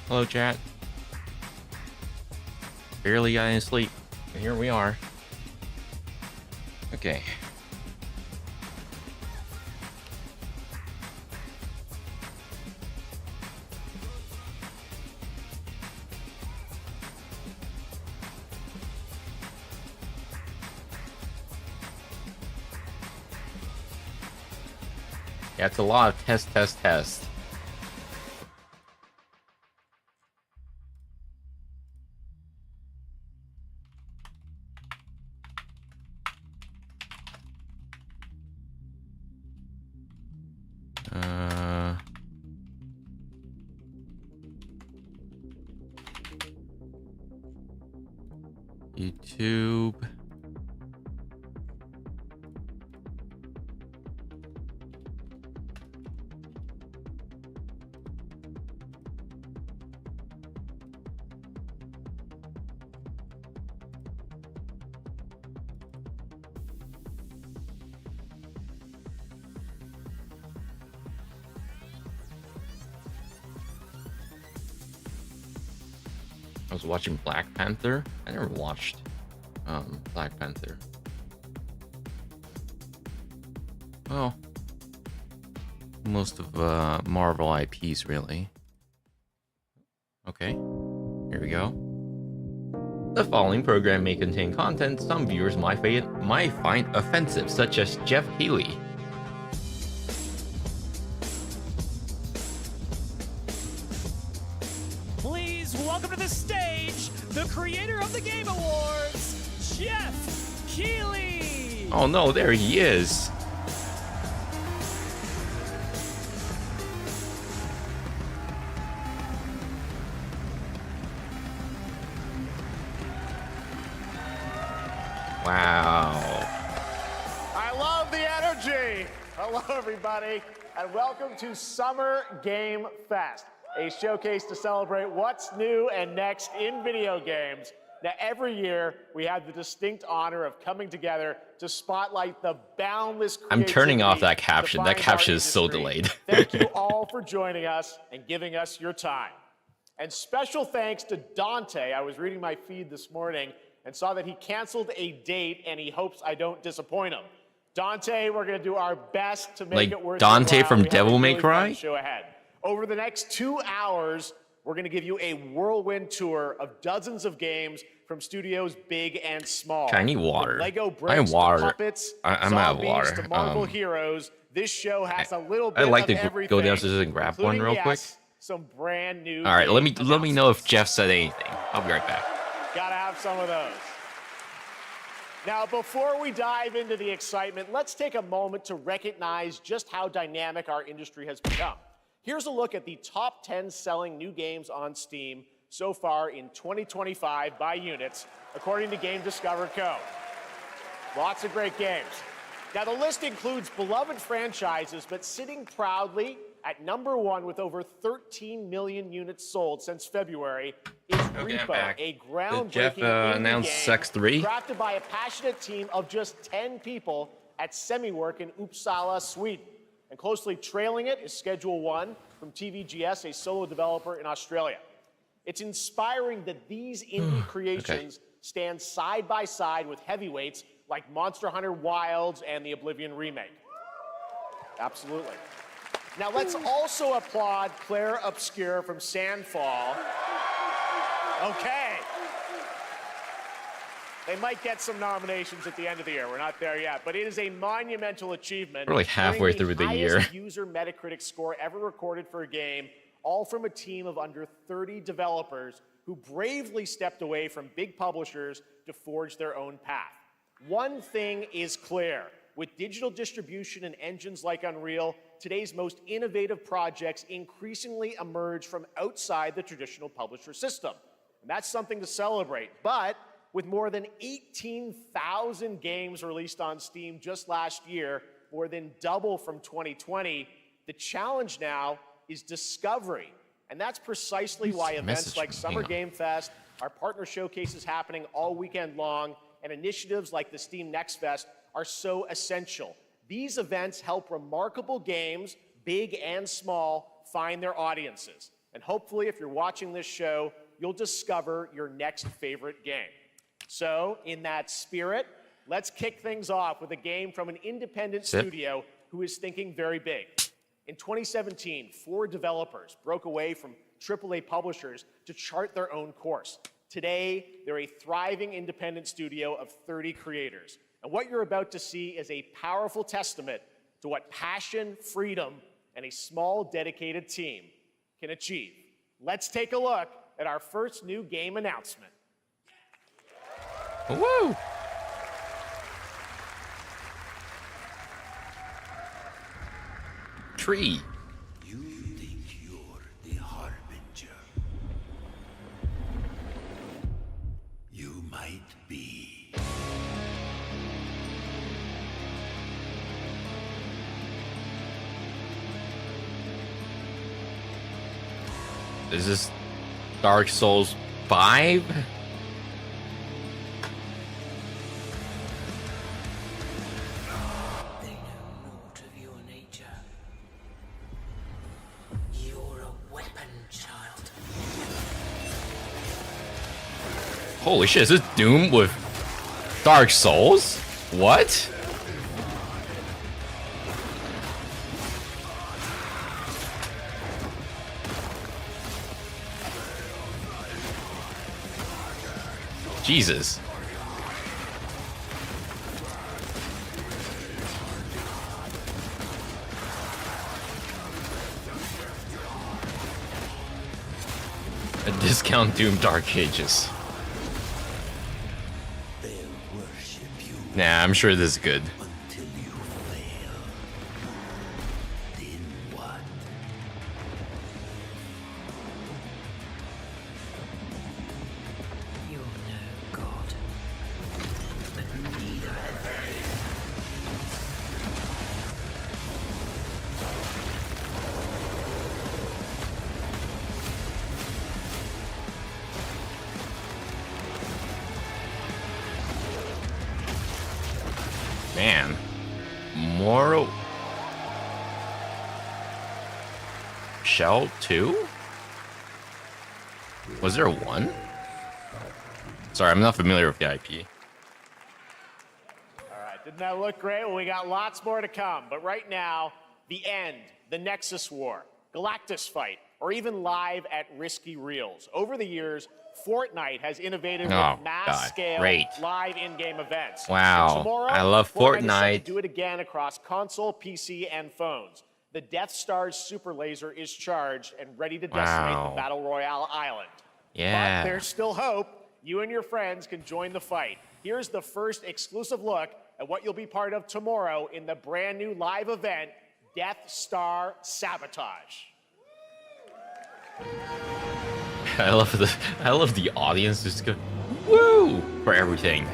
Hello, chat. Barely got any sleep. And here we are. Okay. Yeah, it's a lot of test. YouTube. I was watching Black Panther. I never watched Black Panther. Well, most of Marvel IPs, really. Okay, here we go. The following program may contain content some viewers might find offensive, such as Jeff Keighley. Please welcome to the stage the creator of the Game Awards, Jeff Keighley. Oh no, there he is. Wow. I love the energy. Hello, everybody, and welcome to Summer Game Fest, a showcase to celebrate what's new and next in video games. Now, every year, we have the distinct honor of coming together to spotlight the boundless creativity. I'm turning off that caption. That caption is so delayed. Thank you all for joining us and giving us your time. And special thanks to Dante. I was reading my feed this morning and saw that he canceled a date, and he hopes I don't disappoint him. Dante, we're going to do our best to make it worth your while. Dante from We have a Devil May really Cry? fun show ahead. Over the next 2 hours, we're going to give you a whirlwind tour of dozens of games from studios big and small. I need water. From Lego I bricks have water. to puppets, I'm out of zombies water. to Marvel heroes. This show has a little bit I'd like of to everything, go downstairs and grab one including, real quick. yes, some brand new. All right, let me game know if Jeff said anything. I'll be right back. Gotta have some of those. Now, before we dive into the excitement, let's take a moment to recognize just how dynamic our industry has become. Here's a look at the top 10 selling new games on Steam so far in 2025 by units, according to Game Discover Co. Lots of great games. Now, the list includes beloved franchises, but sitting proudly at #1 with over 13 million units sold since February is Repo, a groundbreaking Jeff announced indie Sex game 3? crafted by a passionate team of just 10 people at Semiwork in Uppsala, Sweden. And closely trailing it is Schedule 1 from TVGS, a solo developer in Australia. It's inspiring that these indie creations stand side by side with heavyweights like Monster Hunter Wilds and the Oblivion remake. Absolutely. Now let's also applaud Claire Obscure from Sandfall. Okay. They might get some nominations at the end of the year. We're not there yet, but it is a monumental achievement. We're like halfway through the year. Highest user Metacritic score ever recorded for a game, all from a team of under 30 developers who bravely stepped away from big publishers to forge their own path. One thing is clear. With digital distribution and engines like Unreal, today's most innovative projects increasingly emerge from outside the traditional publisher system. And that's something to celebrate. But with more than 18,000 games released on Steam just last year, more than double from 2020, the challenge now is discovery. And that's precisely why events like Summer Game Fest, our partner showcases happening all weekend long, and initiatives like the Steam Next Fest are so essential. These events help remarkable games, big and small, find their audiences. And hopefully, if you're watching this show, you'll discover your next favorite game. So, in that spirit, let's kick things off with a game from an independent studio who is thinking very big. In 2017, 4 developers broke away from AAA publishers to chart their own course. Today, they're a thriving independent studio of 30 creators. And what you're about to see is a powerful testament to what passion, freedom, and a small, dedicated team can achieve. Let's take a look at our first new game announcement. Woo! Tree. You think you're the harbinger? You might be. Is this Dark Souls 5? They know naught of your nature. You're a weapon, child. Holy shit, is this Doom with Dark Souls? What? Jesus. A discount Doom Dark Ages. They'll worship you Nah, I'm sure this is good. until you fail. Then what? You're no god, but neither are they. Man. Moro. Shell 2? Was there a 1? Sorry, I'm not familiar with the IP. All right, didn't that look great? Well, we got lots more to come. But right now, the end, the Nexus War, Galactus Fight, or even live at Risky Reels. Over the years, Fortnite has innovated Oh, with mass God, scale great. live in-game events. Wow, And tomorrow, I love is set to Fortnite. do it again across console, PC, and phones. The Death Star's super laser is charged and ready to decimate Wow. the Battle Royale island. Yeah. But there's still hope. You and your friends can join the fight. Here's the first exclusive look at what you'll be part of tomorrow in the brand new live event, Death Star Sabotage. I love the audience just go woo for everything.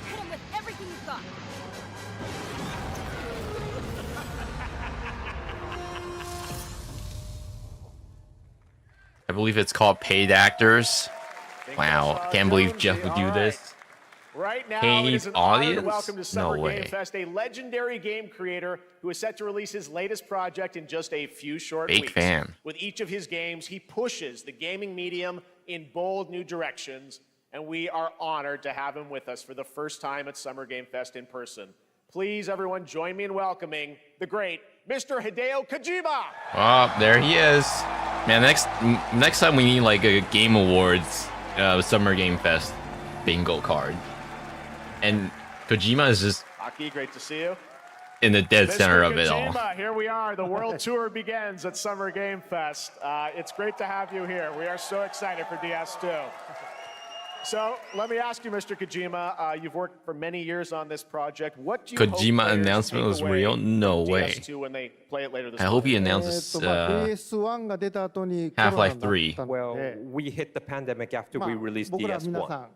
Hit him with everything you've got. I believe it's called Paid Actors. Wow, can't believe Jeff would do this. Right now, Paid it is an honor to audience? welcome to Summer No Game way. Fest a legendary game creator who is set to release his latest project in just a few short Big weeks. fan. With each of his games, he pushes the gaming medium in bold new directions, and we are honored to have him with us for the first time at Summer Game Fest in person. Please, everyone, join me in welcoming the great Mr. Hideo Kojima. Oh, there he is. Man, next time we need like a Game Awards, Summer Game Fest bingo card. And Kojima is just Aki, great to see you. in the dead Mr. center of it all. Kojima, here we are. The world tour begins at Summer Game Fest. It's great to have you here. We are so excited for DS2. So let me ask you, Mr. Kojima, you've worked for many years on this project. What do you hope Kojima players announcement take was away real? No from way. DS2 when they play it later this I hope he month? announces まあ PS1 が出た後にコロナになった Half-Life の 3. で Well, we hit the pandemic after まあ we released 僕ら DS1. 皆さん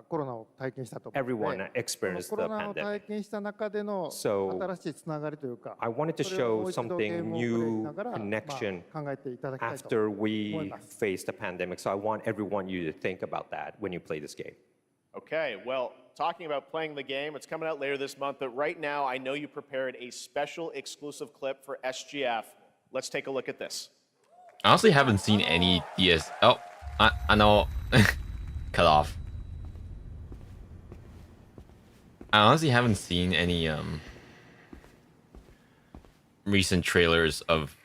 コロナを体験したと思うの Everyone で、 experienced コ the ロナを体 pandemic. 験した中での So 新しいつながりというか、 I wanted to それをも show う一度ゲー something ムをプレイし new ながら、connection 考えていただきたいと after 思い we ます。 faced the pandemic. So I want everyone you to think about that when you play this game. Okay, well, talking about playing the game, it's coming out later this month, but right now I know you prepared a special exclusive clip for SGF. Let's take a look at this. I honestly haven't seen any DS. Oh, I know. Cut off. I honestly haven't seen any recent trailers of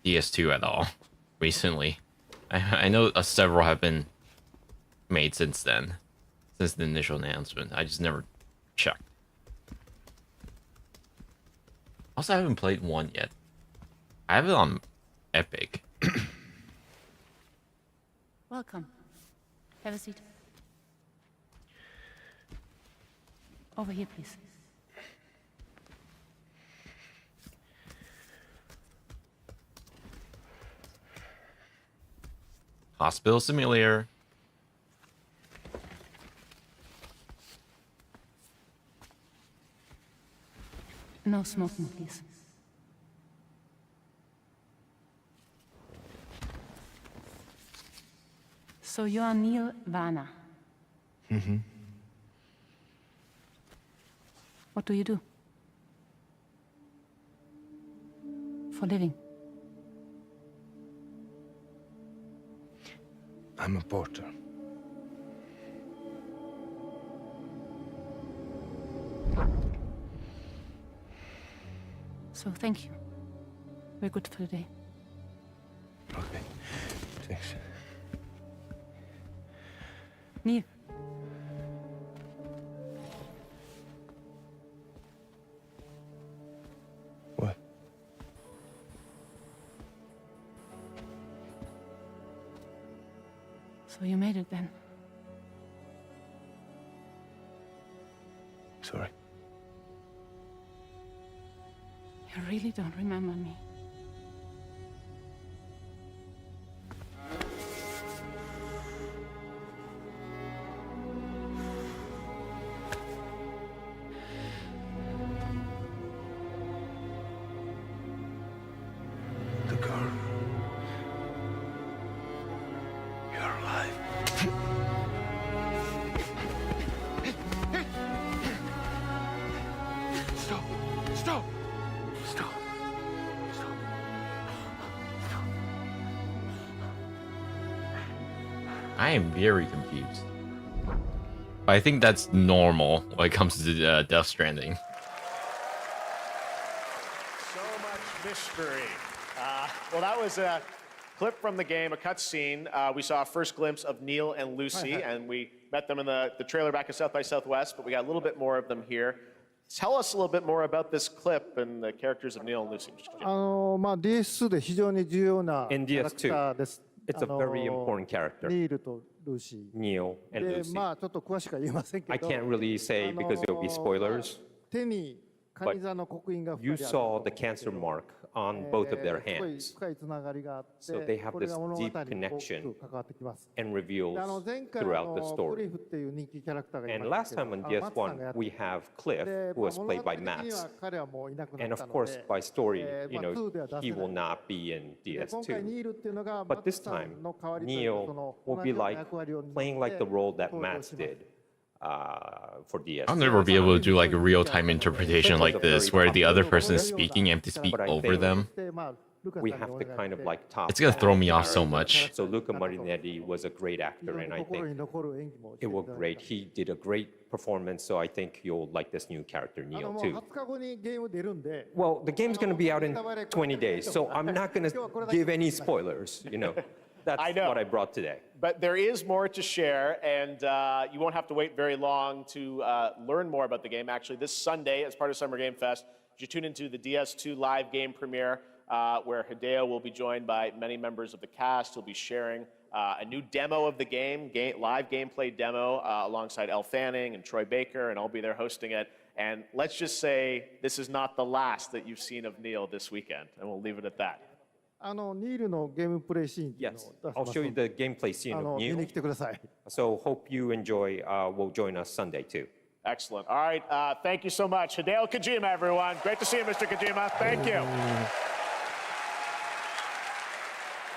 DS2 at all recently. I know several have been made since then, since the initial announcement. I just never checked. Also, I haven't played one yet. I have it on Epic. Welcome. Have a seat. Over here, please. Hospital Simulator. No smoking, please. So you are Neil Varner. Mm-hmm. What do you do? For living? I'm a porter. So thank you. We're good for the day. Okay, thanks. Neil. What? So you made it then. Sorry. You really don't remember me. The girl. You're alive. Stop! Stop! Stop! Stop! I am very confused. But I think that's normal when it comes to Death Stranding. So much mystery. Well, that was a clip from the game, a cutscene. We saw a first glimpse of Neil and Lucy, and we met them in the trailer back at South by Southwest, but we got a little bit more of them here. Tell us a little bit more about this clip and the characters of Neil and Lucy. DS2 で非常に重要なキ In ャラクターです。 It's a very important character, ニールとルーシ Neil ー。 and で、 Lucy. まあちょっと詳しくは言えませんけ I ど、 can't really say because there'll be spoilers. 手にカニ座の刻印が You 2人ある saw the cancer mark on both of their すごい hands 深いつながりがあって、 So they have これが this 物語に deep 大き connection く関わってきます。 and で reveals 前回 throughout the ク story. リフっていう人気キャラクターがい And ました last けど、 time on マッツさんがや DS1, って we have Cliff, で who was 物 played 語 by 的には Mats. 彼はもういなくな And った of の course, で、 by story, まあ2では出 he せ will ない。 not be in で今回ニ DS2. ールっていうのが But マッツ this さ time, んの代わりというか、そ Neil の will 同 be じような like 役割を担って playing like the role that 登場 Mats します。 did for DS2. I'll never be able to do like a real-time interpretation like this, where the other person is speaking and you have to speak over them. でまあルカさん We に have お to 願い kind し of て like top It's gonna throw me off that so character. much. So Luca Marinetti was a great 非 actor, 常 and に I 心 think に残る演技もして it い was ただい great. た。 He did a great performance, so I think you'll like this new character, も Neil, う too. 20日後にゲーム出るんで、 Well, the game's going to be out in 20 days, so I'm not going to give any spoilers, you know. That's I know. what I brought today. But there is more to share, and you won't have to wait very long to learn more about the game. Actually, this Sunday, as part of Summer Game Fest, you tune into the DS2 live game premiere, where Hideo will be joined by many members of the cast. He'll be sharing a new demo of the game, live gameplay demo, alongside Elle Fanning and Troy Baker, and I'll be there hosting it. And let's just say this is not the last that you've seen of Neil this weekend, and we'll leave it at that. ニールのゲームプレイシーンっていうの Yes, を出し I'll ます show you ので the gameplay scene 見 of に Neil. 来てください。 So hope you enjoy. Will join us Sunday too. Excellent. All right. Thank you so much. Hideo Kojima, everyone. Great to see you, Mr. Kojima. Thank you.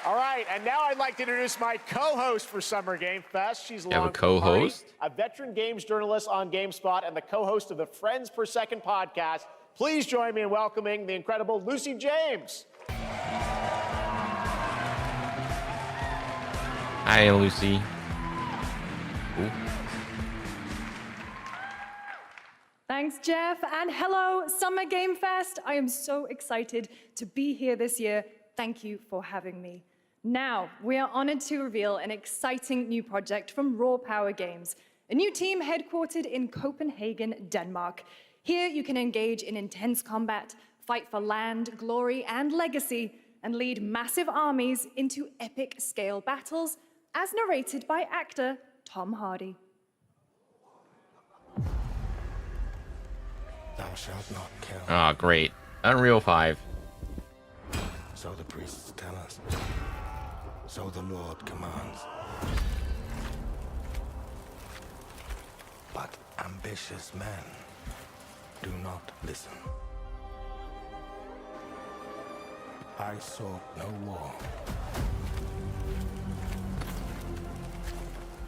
All right, and now I'd like to introduce my co-host for Summer Game Fest. She's You have a along for the party, co-host? a veteran games journalist on GameSpot and the co-host of the Friends Per Second podcast. Please join me in welcoming the incredible Lucy James. Hi, Lucy. Ooh. Thanks, Jeff, and hello, Summer Game Fest. I am so excited to be here this year. Thank you for having me. Now, we are honored to reveal an exciting new project from Raw Power Games, a new team headquartered in Copenhagen, Denmark. Here, you can engage in intense combat, fight for land, glory, and legacy, and lead massive armies into epic scale battles, as narrated by actor Tom Hardy. Thou shalt not kill. Oh, great. Unreal 5. So the priests tell us. So the Lord commands. But ambitious men do not listen. I sought no war.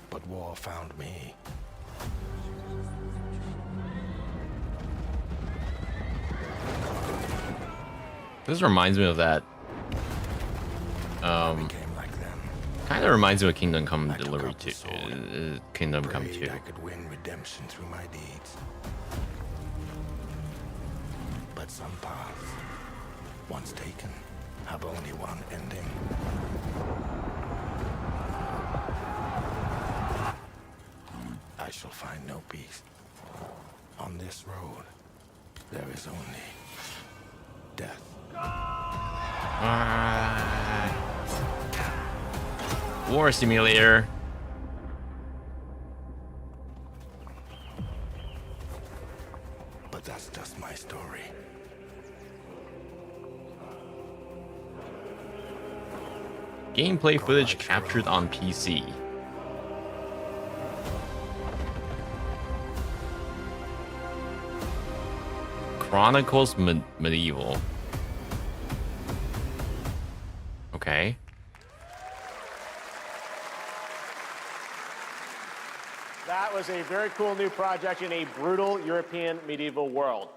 But war found me. This reminds me of that. Became like them. Kind of reminds me of Kingdom Come I took Delivery up the 2. sword. Kingdom Come Prayed 2. I could win redemption through my deeds. But some paths, once taken, have only one ending. I shall find no peace. On this road, there is only death. War Simulator. But that's just my story. Gameplay footage captured on PC. Chronicles Medieval. Okay. That was a very cool new project in a brutal European medieval world.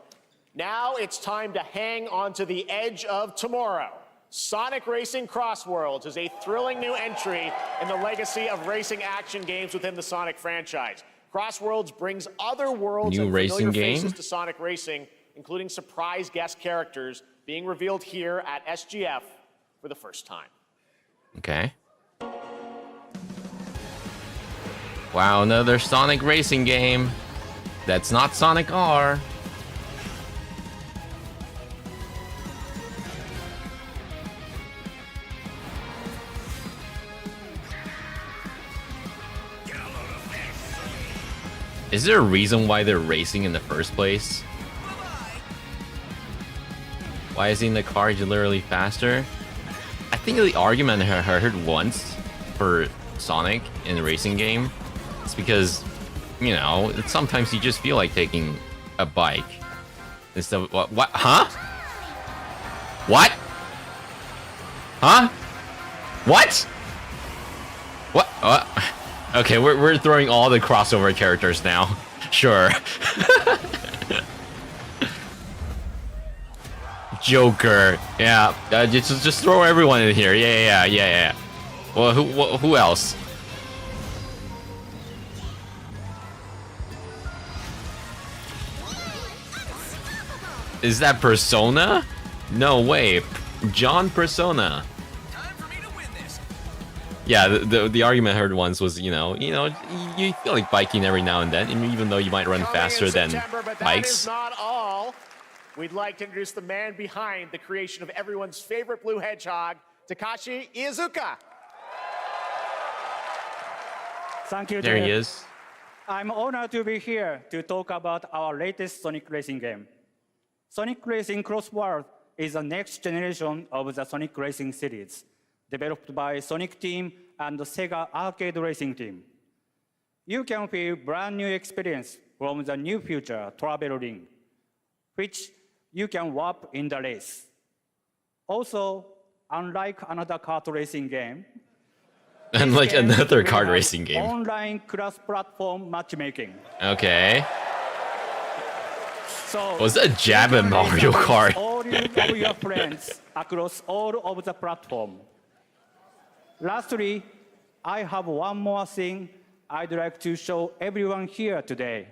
Now it's time to hang on to the edge of tomorrow. Sonic Racing Crossworlds is a thrilling new entry in the legacy of racing action games within the Sonic franchise. Crossworlds brings other worlds New and racing familiar game? faces to Sonic Racing, including surprise guest characters being revealed here at SGF for the first time. Okay. Wow, another Sonic racing game. That's not Sonic R. Is there a reason why they're racing in the first place? Why is he in the car literally faster? I think the argument I heard once for Sonic in a racing game is because, you know, sometimes you just feel like taking a bike. Instead of, what? Huh? What? Huh? What? What? Okay, we're throwing all the crossover characters now. Sure. Joker. Yeah. Just throw everyone in here. Yeah. Well, who else? Is that Persona? No way. John Persona. Yeah, the argument I heard once was, you feel like biking every now and then, and even though you might run faster than But that bikes. is not all. We'd like to introduce the man behind the creation of everyone's favorite blue hedgehog, Takashi Iizuka. Thank you, There he Jeff. is. I'm honored to be here to talk about our latest Sonic Racing game. Sonic Racing Crossworld is the next generation of the Sonic Racing series, developed by Sonic Team and the Sega Arcade Racing Team. You can feel brand new experience from the new future travel ring, which you can warp in the race. Also, unlike another kart racing game, Unlike this game another will kart have racing game. Online cross-platform matchmaking. Okay. So Was that a jab you at can Mario race Kart? against all of your friends across all of the platform. Lastly, I have one more thing I'd like to show everyone here today.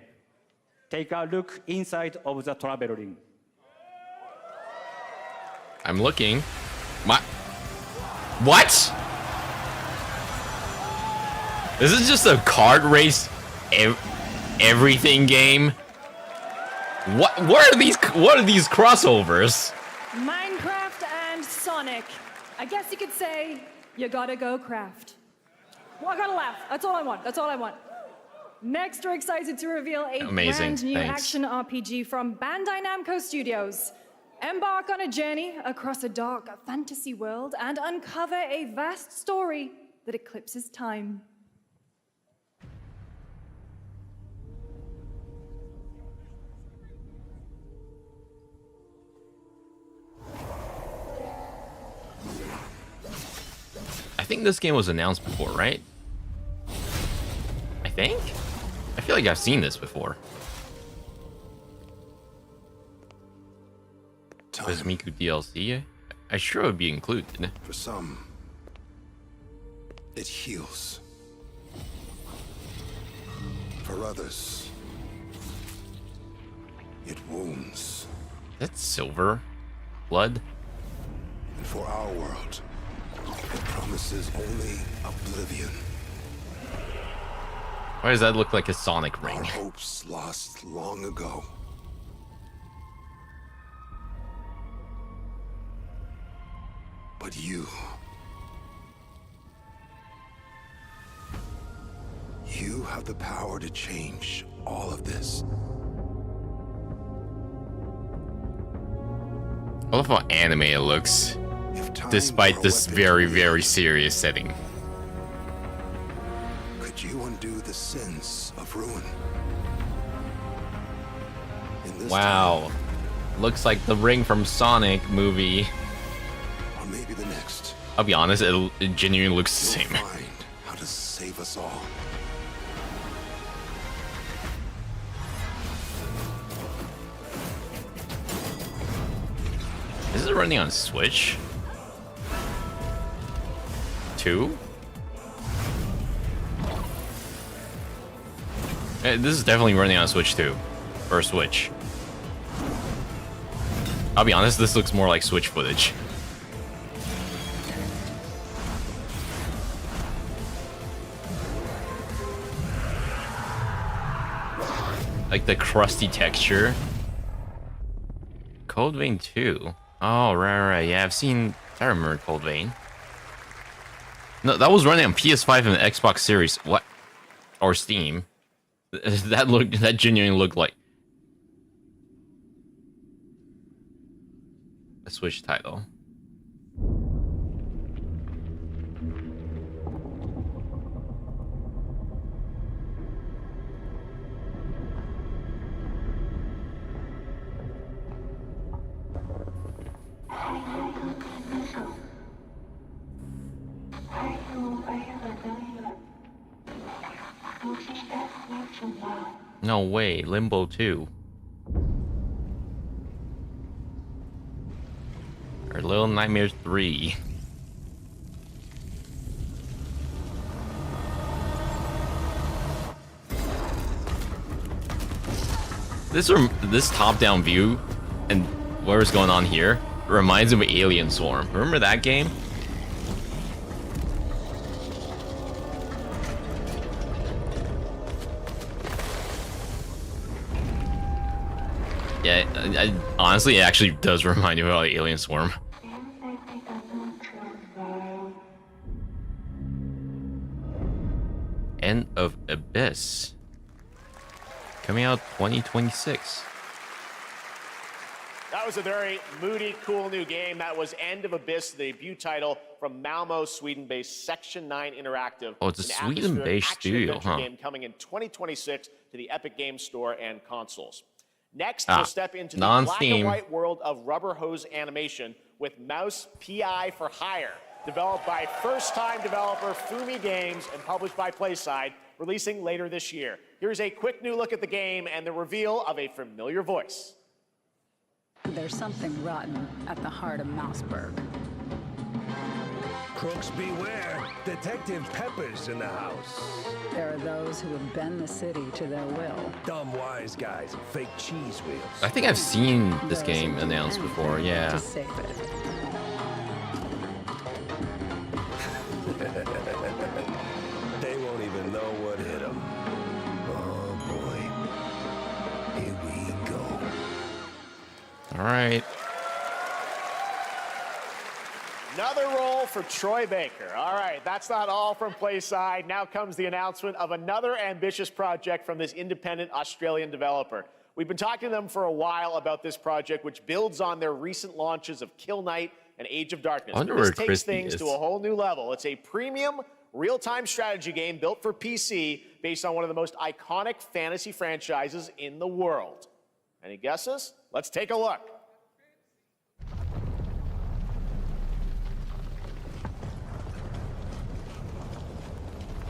Take a look inside of the travel ring. I'm looking. What? This is just a kart race everything game. What are these crossovers? Minecraft and Sonic. I guess you could say you gotta go craft. Well, I gotta laugh. That's all I want. That's all I want. Next, we're excited to reveal a Amazing. brand new Thanks. action RPG from Bandai Namco Studios. Embark on a journey across a dark fantasy world and uncover a vast story that eclipses time. I think this game was announced before, right? I think? I feel like I've seen this before. This Miku DLC? I sure would be included. For some, it heals. For others, it wounds. That's silver? Blood? And for our world, it promises only oblivion. Why does that look like a Sonic ring? Our hopes lost long ago. But you have the power to change all of this. I love how anime it looks, despite this very, very serious setting. Could you undo the sins of ruin? In this Wow. Looks like the ring from Sonic movie. time, or maybe the next, I'll be honest, it genuinely looks the you'll same. find how to save us all. Is it running on Switch? 2? This is definitely running on Switch 2. Or Switch. I'll be honest, this looks more like Switch footage. Like the crusty texture. Cold Vein 2. Oh, right. Yeah, I remember Cold Vein. No, that was running on PS5 and the Xbox Series. What? Or Steam. That genuinely looked like a Switch title. No way, Limbo 2. Or Little Nightmares 3. This top-down view and whatever's going on here reminds me of Alien Swarm. Remember that game? Yeah, honestly, it actually does remind me of Alien Swarm. End of Abyss. Coming out 2026. That was a very moody, cool new game. That was End of Abyss, the debut title from Malmo, Sweden-based Section 9 Interactive. Oh, it's a An atmospheric Sweden-based studio, action-adventure huh? game coming in 2026 to the Epic Games Store and consoles. Next, we'll step into the black and white world of rubber hose animation with Mouse PI for Hire, developed by first-time developer Fumi Games and published by PlaySide, releasing later this year. Here's a quick new look at the game and the reveal of a familiar voice. There's something rotten at the heart of Mouseburg. Crooks beware. Detective Pepper's in the house. There are those who would bend the city to their will. Dumb wise guys and fake cheese wheels. I think I've seen this game announced before, yeah. To save it. They won't even know what hit them. Oh boy. Here we go. All right. Another role for Troy Baker. All right, that's not all from PlaySide. Now comes the announcement of another ambitious project from this independent Australian developer. We've been talking to them for a while about this project, which builds on their recent launches of Kill Knight and Age of Darkness. I wonder This where takes Christy things is. to a whole new level. It's a premium, real-time strategy game built for PC based on one of the most iconic fantasy franchises in the world. Any guesses? Let's take a look.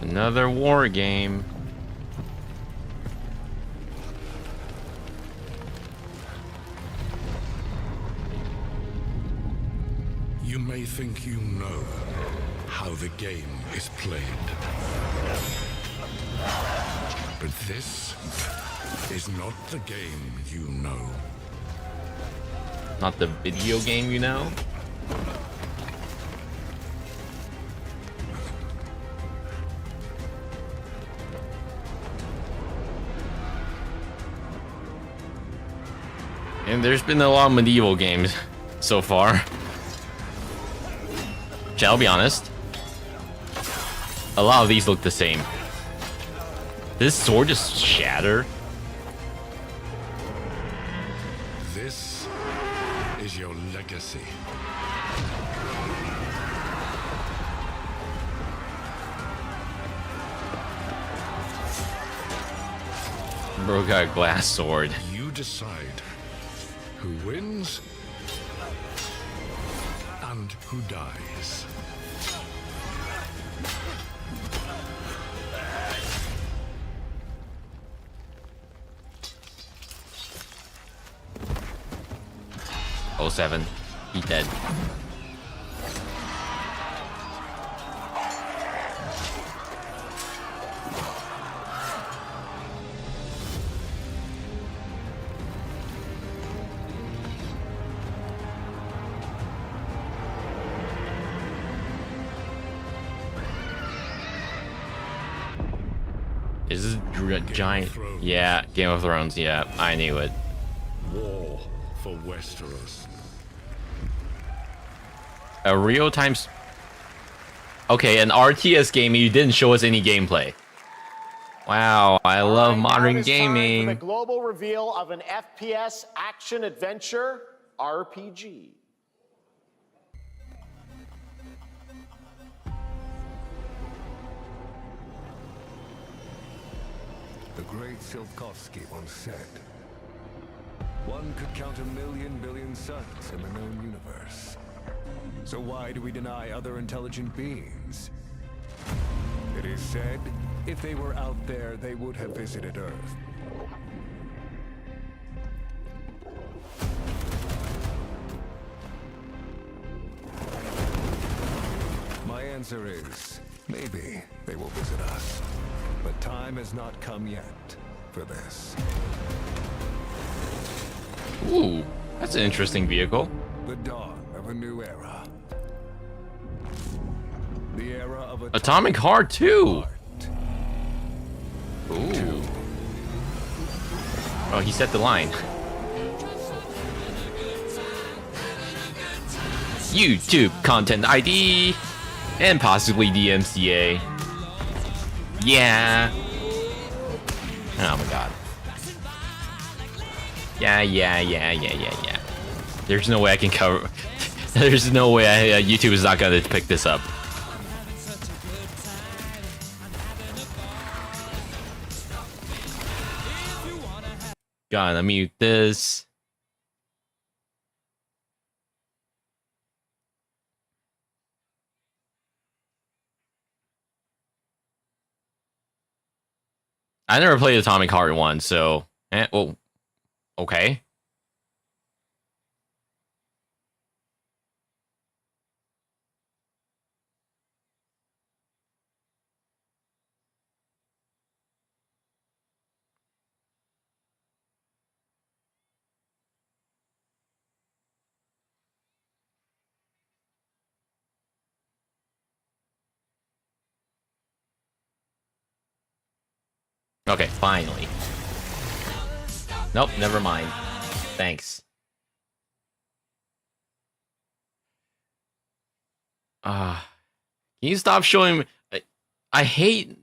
Another war game. You may think you know how the game is played. But this is not the game you know. Not the video game, you know? And there's been a lot of medieval games so far. Which I'll be honest, a lot of these look the same. Did this sword just shatter? This is your legacy. Bro got a glass sword. You decide who wins and who dies. Oh, 07. He dead. Is this giant? Yeah, Game of Thrones. Yeah, I knew it. War for Westeros. A real-time... Okay, an RTS game, you didn't show us any gameplay. Wow, I love modern Now it is time gaming. for the global reveal of an FPS action-adventure RPG. The great Silkovsky once said, one could count 1,000,000 billion suns in the known universe. So why do we deny other intelligent beings? It is said, if they were out there, they would have visited Earth. My answer is, maybe they will visit us. But time has not come yet for this. Ooh, that's an interesting vehicle. The dawn of a new era. The era of Atomic Heart 2. Ooh. Oh, he set the line. YouTube content ID and possibly DMCA. Yeah. Oh my god. Yeah. There's no way I can cover. There's no way YouTube is not gonna pick this up. Gotta mute this. I never played Atomic Heart 1, so well, okay. Okay, finally. Nope, never mind. Thanks. Can you stop showing me? I hate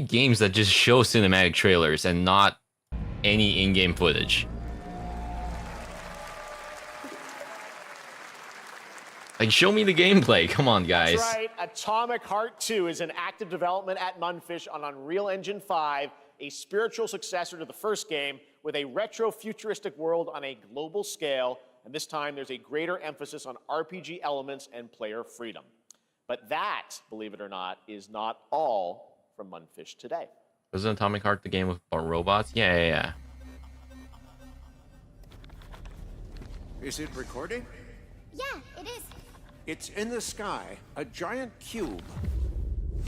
games that just show cinematic trailers and not any in-game footage. Like, show me the gameplay. Come on, guys. That's right. Atomic Heart 2 is in active development at Munfish on Unreal Engine 5, a spiritual successor to the first game with a retro-futuristic world on a global scale. And this time, there's a greater emphasis on RPG elements and player freedom. But that, believe it or not, is not all from Munfish today. Wasn't Atomic Heart the game with robots? Yeah. Is it recording? Yeah, it is. It's in the sky, a giant cube.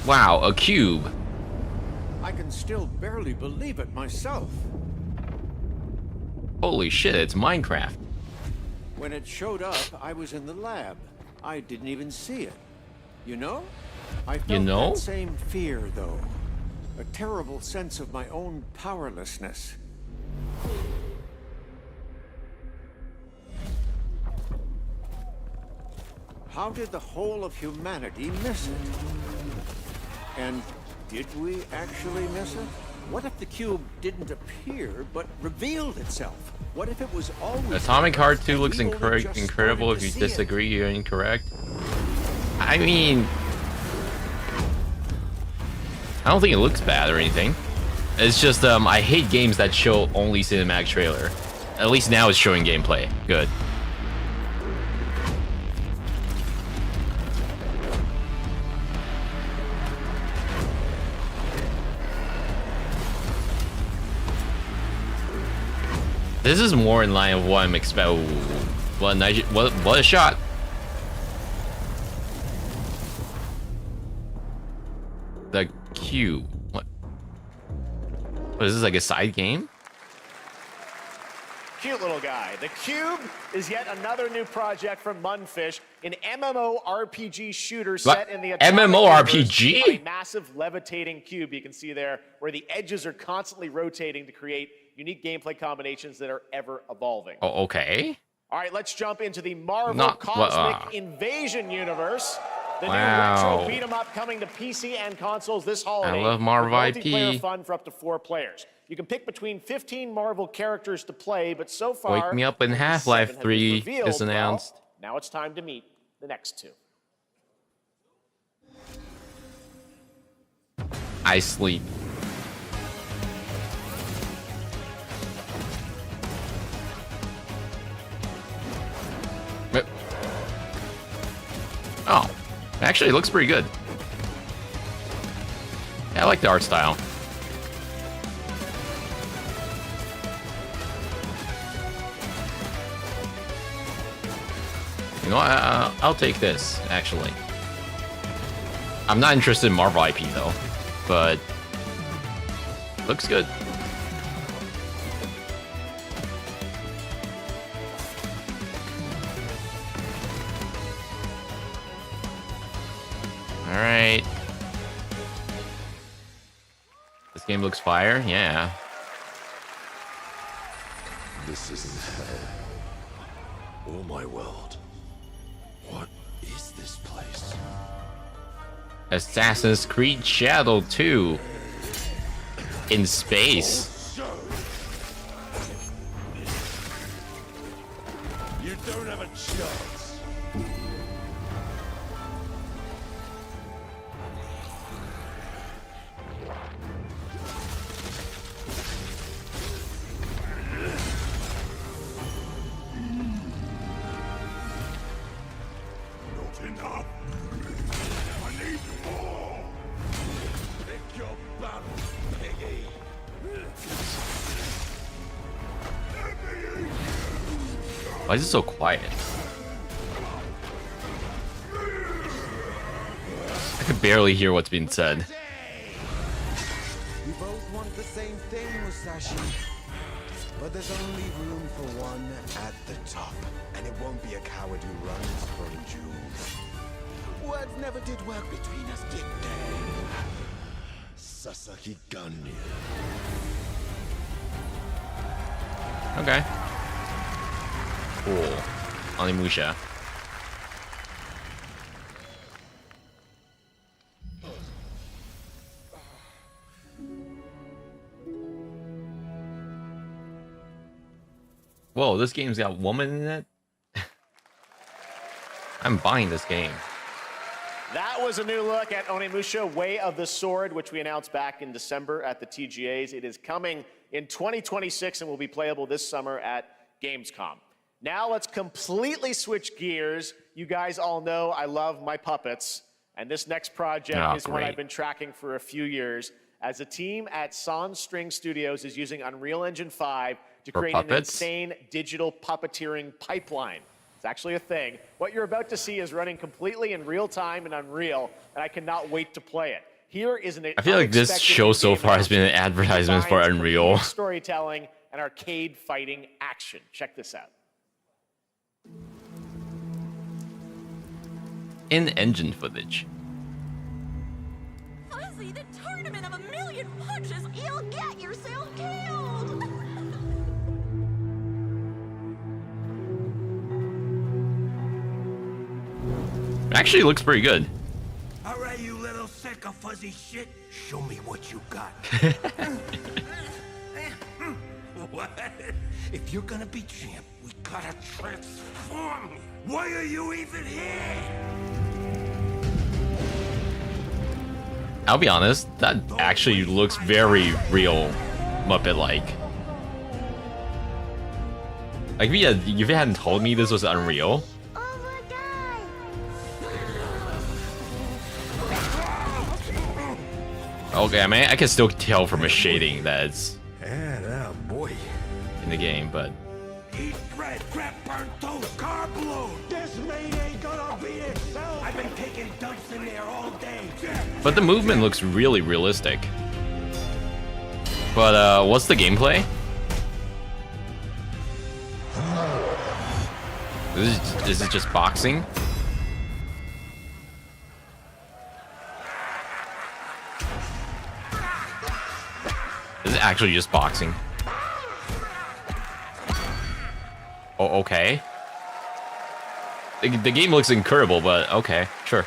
Wow, a cube. I can still barely believe it myself. Holy shit, it's Minecraft. When it showed up, I was in the lab. I didn't even see it. You know? I felt that same fear, though. A terrible sense of my own powerlessness. How did the whole of humanity miss it? And did we actually miss it? What if the cube didn't appear, but revealed itself? What if it was always... Atomic Heart 2 looks incredible. If you disagree, you're incorrect. I mean... I don't think it looks bad or anything. It's just, I hate games that show only cinematic trailer. At least now it's showing gameplay. Good. This is more in line with what I'm expecting. What a shot! The cube. What is this, like a side game? Cute little guy. The Cube is yet another new project from Munfish, an MMORPG shooter set in the MMORPG? a massive levitating cube you can see there, where the edges are constantly rotating to create unique gameplay combinations that are ever evolving. Oh, okay. All right, let's jump into the Marvel Cosmic Invasion universe. The new retro beat 'em up coming to PC and consoles this holiday. I love Marvel IP. Multiplayer fun for up to 4 players. You can pick between 15 Marvel characters to play, but so far, Wake me up when Half-Life 3 is announced. Well, now it's time to meet the next 2. I sleep. Oh, actually, it looks pretty good. Yeah, I like the art style. You know, I'll take this, actually. I'm not interested in Marvel IP, though, but looks good. All right. This game looks fire, yeah. This isn't hell or my world. What is this place? Assassin's Creed Shadow 2 in space. Pick your battle, piggy. Why is it so quiet? I can barely hear what's being said. We both want the same thing, Musashi. But there's only room for one at the top. And it won't be a coward who runs from jewels. Words never did work between us, did they? Sasaki Ganyu. Okay. Cool. Onimusha. Whoa, this game's got woman in it? I'm buying this game. That was a new look at Onimusha, Way of the Sword, which we announced back in December at the TGAs. It is coming in 2026 and will be playable this summer at Gamescom. Now let's completely switch gears. You guys all know I love my puppets, and this next project is one I've been tracking for a few years. As a team at Sans String Studios is using Unreal Engine 5 to create an insane digital puppeteering pipeline. It's actually a thing. What you're about to see is running completely in real time in Unreal, and I cannot wait to play it. Here is an I feel like this show so far has been an advertisement for Unreal. Storytelling and arcade fighting action. Check this out. In-engine footage. Fuzzy, the tournament of a million punches, you'll get yourself killed! Actually looks pretty good. All right, you little sick of fuzzy shit. Show me what you got. What? If you're gonna be champ, we gotta transform. Why are you even here? I'll be honest, that actually looks very real Muppet-like. Like if you hadn't told me this was Unreal. Okay, I mean, I can still tell from a shading that it's boy. in the game, but Eat bread, crap, burnt toast, carb load. This meat ain't gonna beat itself. I've been taking dumps in there all day. the movement looks really realistic. But what's the gameplay? Is it just boxing? Is it actually just boxing? Oh, okay. The game looks incredible, but okay, sure.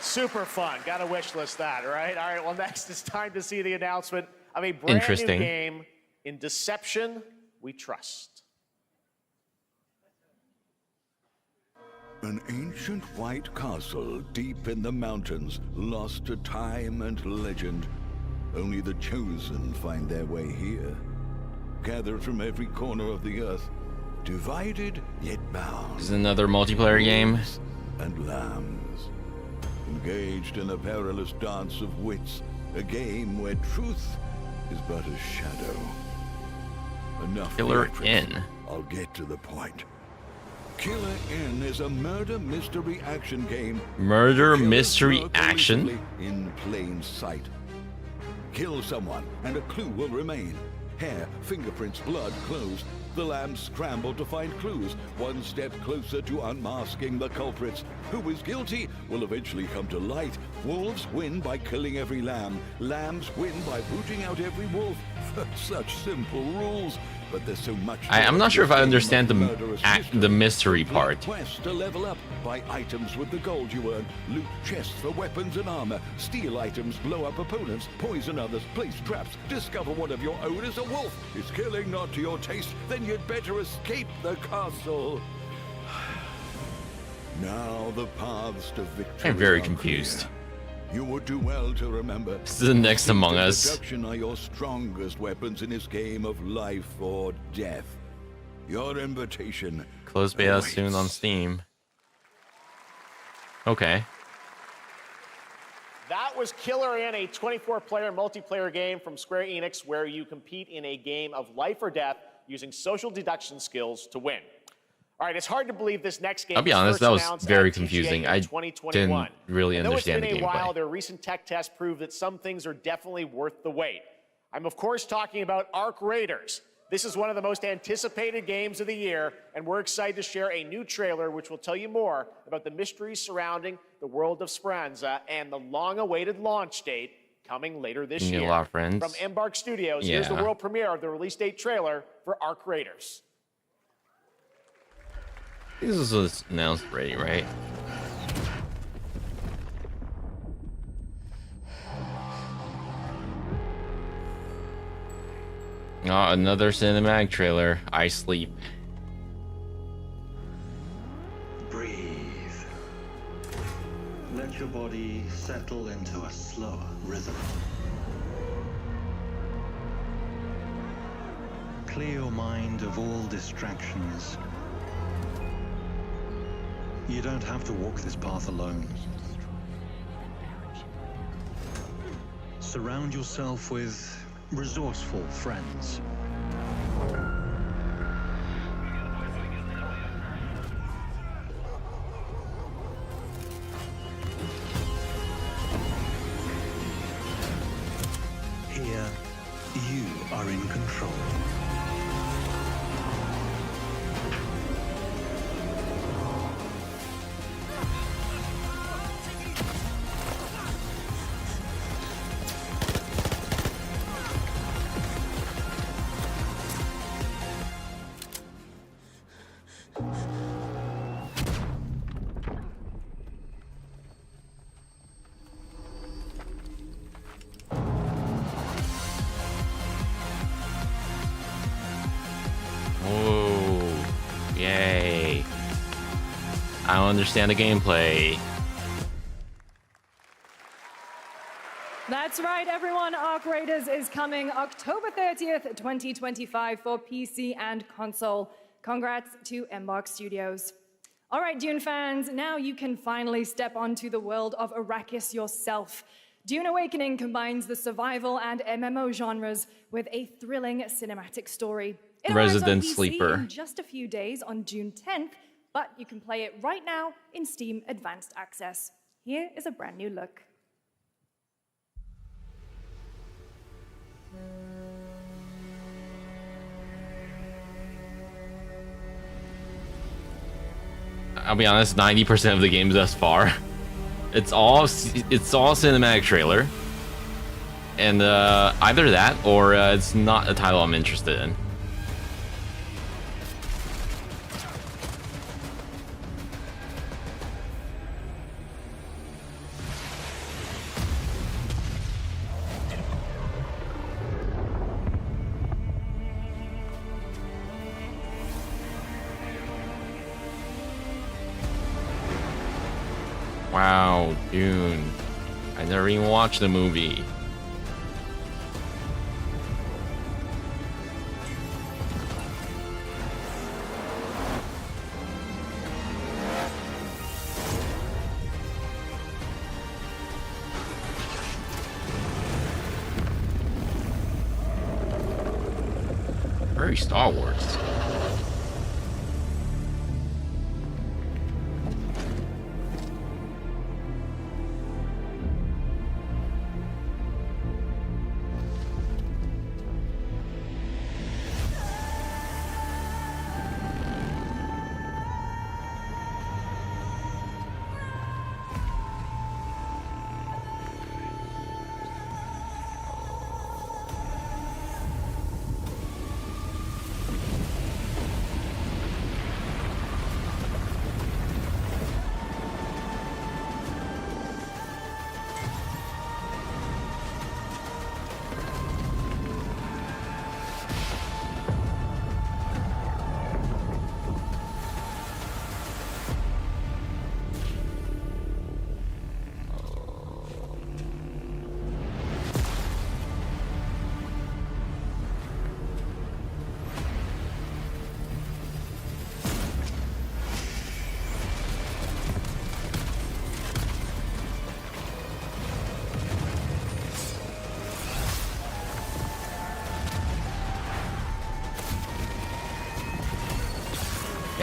Super fun. Gotta wish list that, right? All right, well, next it's time to see the announcement of a brand new game in Deception We Trust. An ancient white castle deep in the mountains, lost to time and legend. Only the chosen find their way here. Gathered from every corner of the earth, divided yet bound. This is another multiplayer game. And lambs. Engaged in a perilous dance of wits, a game where truth is but a shadow. Enough Killer theatrics. Inn. I'll get to the point. Killer Inn is a murder mystery action game. Murder Killers mystery lurk action? elusively in plain sight. Kill someone and a clue will remain. Hair, fingerprints, blood, clothes. The lambs scramble to find clues, one step closer to unmasking the culprits. Who is guilty will eventually come to light. Wolves win by killing every lamb. Lambs win by booting out every wolf. Such simple rules. But there's so much. I'm not sure if I understand the mystery part. Quest to level up. Buy items with the gold you earn. Loot chests for weapons and armor. Steal items, blow up opponents, poison others, place traps. Discover one of your own is a wolf. Is killing not to your taste? Then you'd better escape the castle. Now the paths to victory. I'm very are confused. clear. You would do well to remember. This is the next Among Us. Seduction are your strongest weapons in this game of life or death. Your invitation. Close beta soon on Steam. Okay. That was Killer Ann, a 24-player multiplayer game from Square Enix where you compete in a game of life or death using social deduction skills to win. All right, it's hard to believe this next game. I'll be honest, that was very confusing. I didn't really understand the gameplay. Though it's been a while, gameplay. their recent tech tests prove that some things are definitely worth the wait. I'm of course talking about Arc Raiders. This is one of the most anticipated games of the year, and we're excited to share a new trailer which will tell you more about the mysteries surrounding the world of Speranza and the long-awaited launch date coming later this year. A lot of friends. From Embark Studios, here's the world premiere of the release date trailer for Arc Raiders. This was announced already, right? Oh, another cinematic trailer. I sleep. Breathe. Let your body settle into a slower rhythm. Clear your mind of all distractions. You don't have to walk this path alone. Surround yourself with resourceful friends. Here, you are in control. Oh, yay. I don't understand the gameplay. That's right, everyone. Arc Raiders is coming October 30th, 2025 for PC and console. Congrats to Embark Studios. All right, Dune fans, now you can finally step onto the world of Arrakis yourself. Dune Awakening combines the survival and MMO genres with a thrilling cinematic story. It arrives on Resident PC Sleeper. in just a few days on June 10th, but you can play it right now in Steam Advanced Access. Here is a brand new look. I'll be honest, 90% of the games thus far, it's all cinematic trailer, and either that or it's not a title I'm interested in. Wow, Dune. I never even watched the movie. Very Star Wars.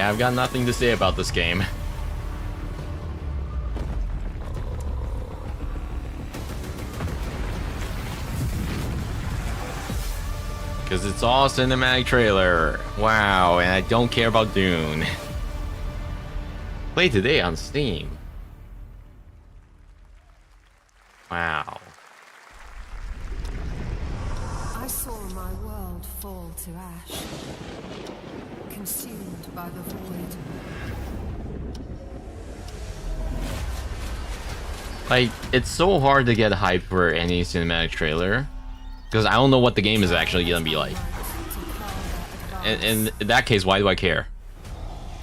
Yeah, I've got nothing to say about this game. Because it's all cinematic trailer. Wow, and I don't care about Dune. Play today on Steam. Wow. I saw my world fall to ash, consumed by the void. Like, it's so hard to get hype for any cinematic trailer. Because I don't know what the game is actually gonna be like. And in that case, why do I care?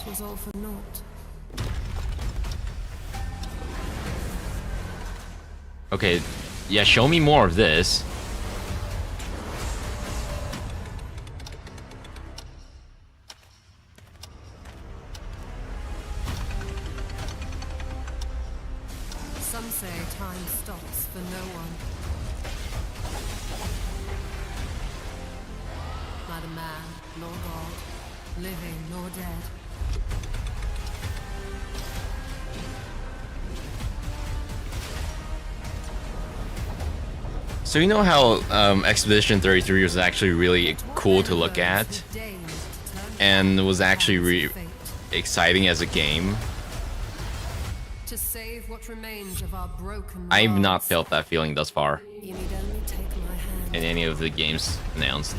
It was all for naught. Okay, yeah, show me more of this. Some say time stops for no one. Neither man nor God, living nor dead. So you know how Expedition 33 was actually really cool to look at? And was actually exciting as a game? To save what remains of our broken I've worlds. not felt that feeling thus far You need only take my hand. in any of the games announced.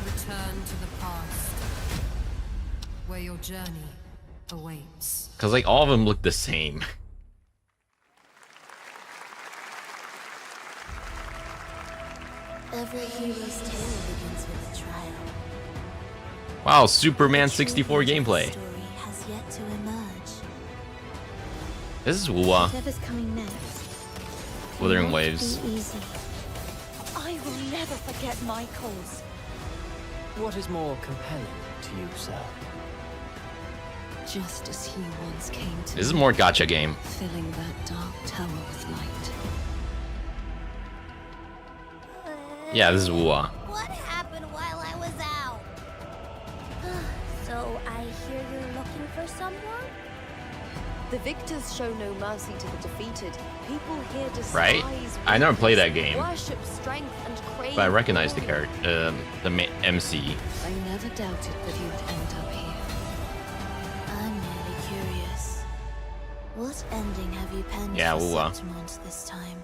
Return to the past, where your journey awaits. Because like all of them look the same. Every hero's tale begins with a trial. Wow, Superman 64 gameplay. Story has yet to emerge. This is Wuwa. Whatever's coming next. Withering won't Waves. be easy. I will never forget my cause. What is more compelling to you, sir? Just as he once came to This is me, more gacha game. filling that dark tower with light. Yeah, this is Wuwa. What happened while I was out? So I hear you're looking for someone? The victors show no mercy to the defeated. People here despise Right? I never played that game, worship strength and crave but I recognize the character, MC. I never doubted that you'd end up here. I'm merely curious. What ending have you penned Yeah, for Wuwa. Septimont this time?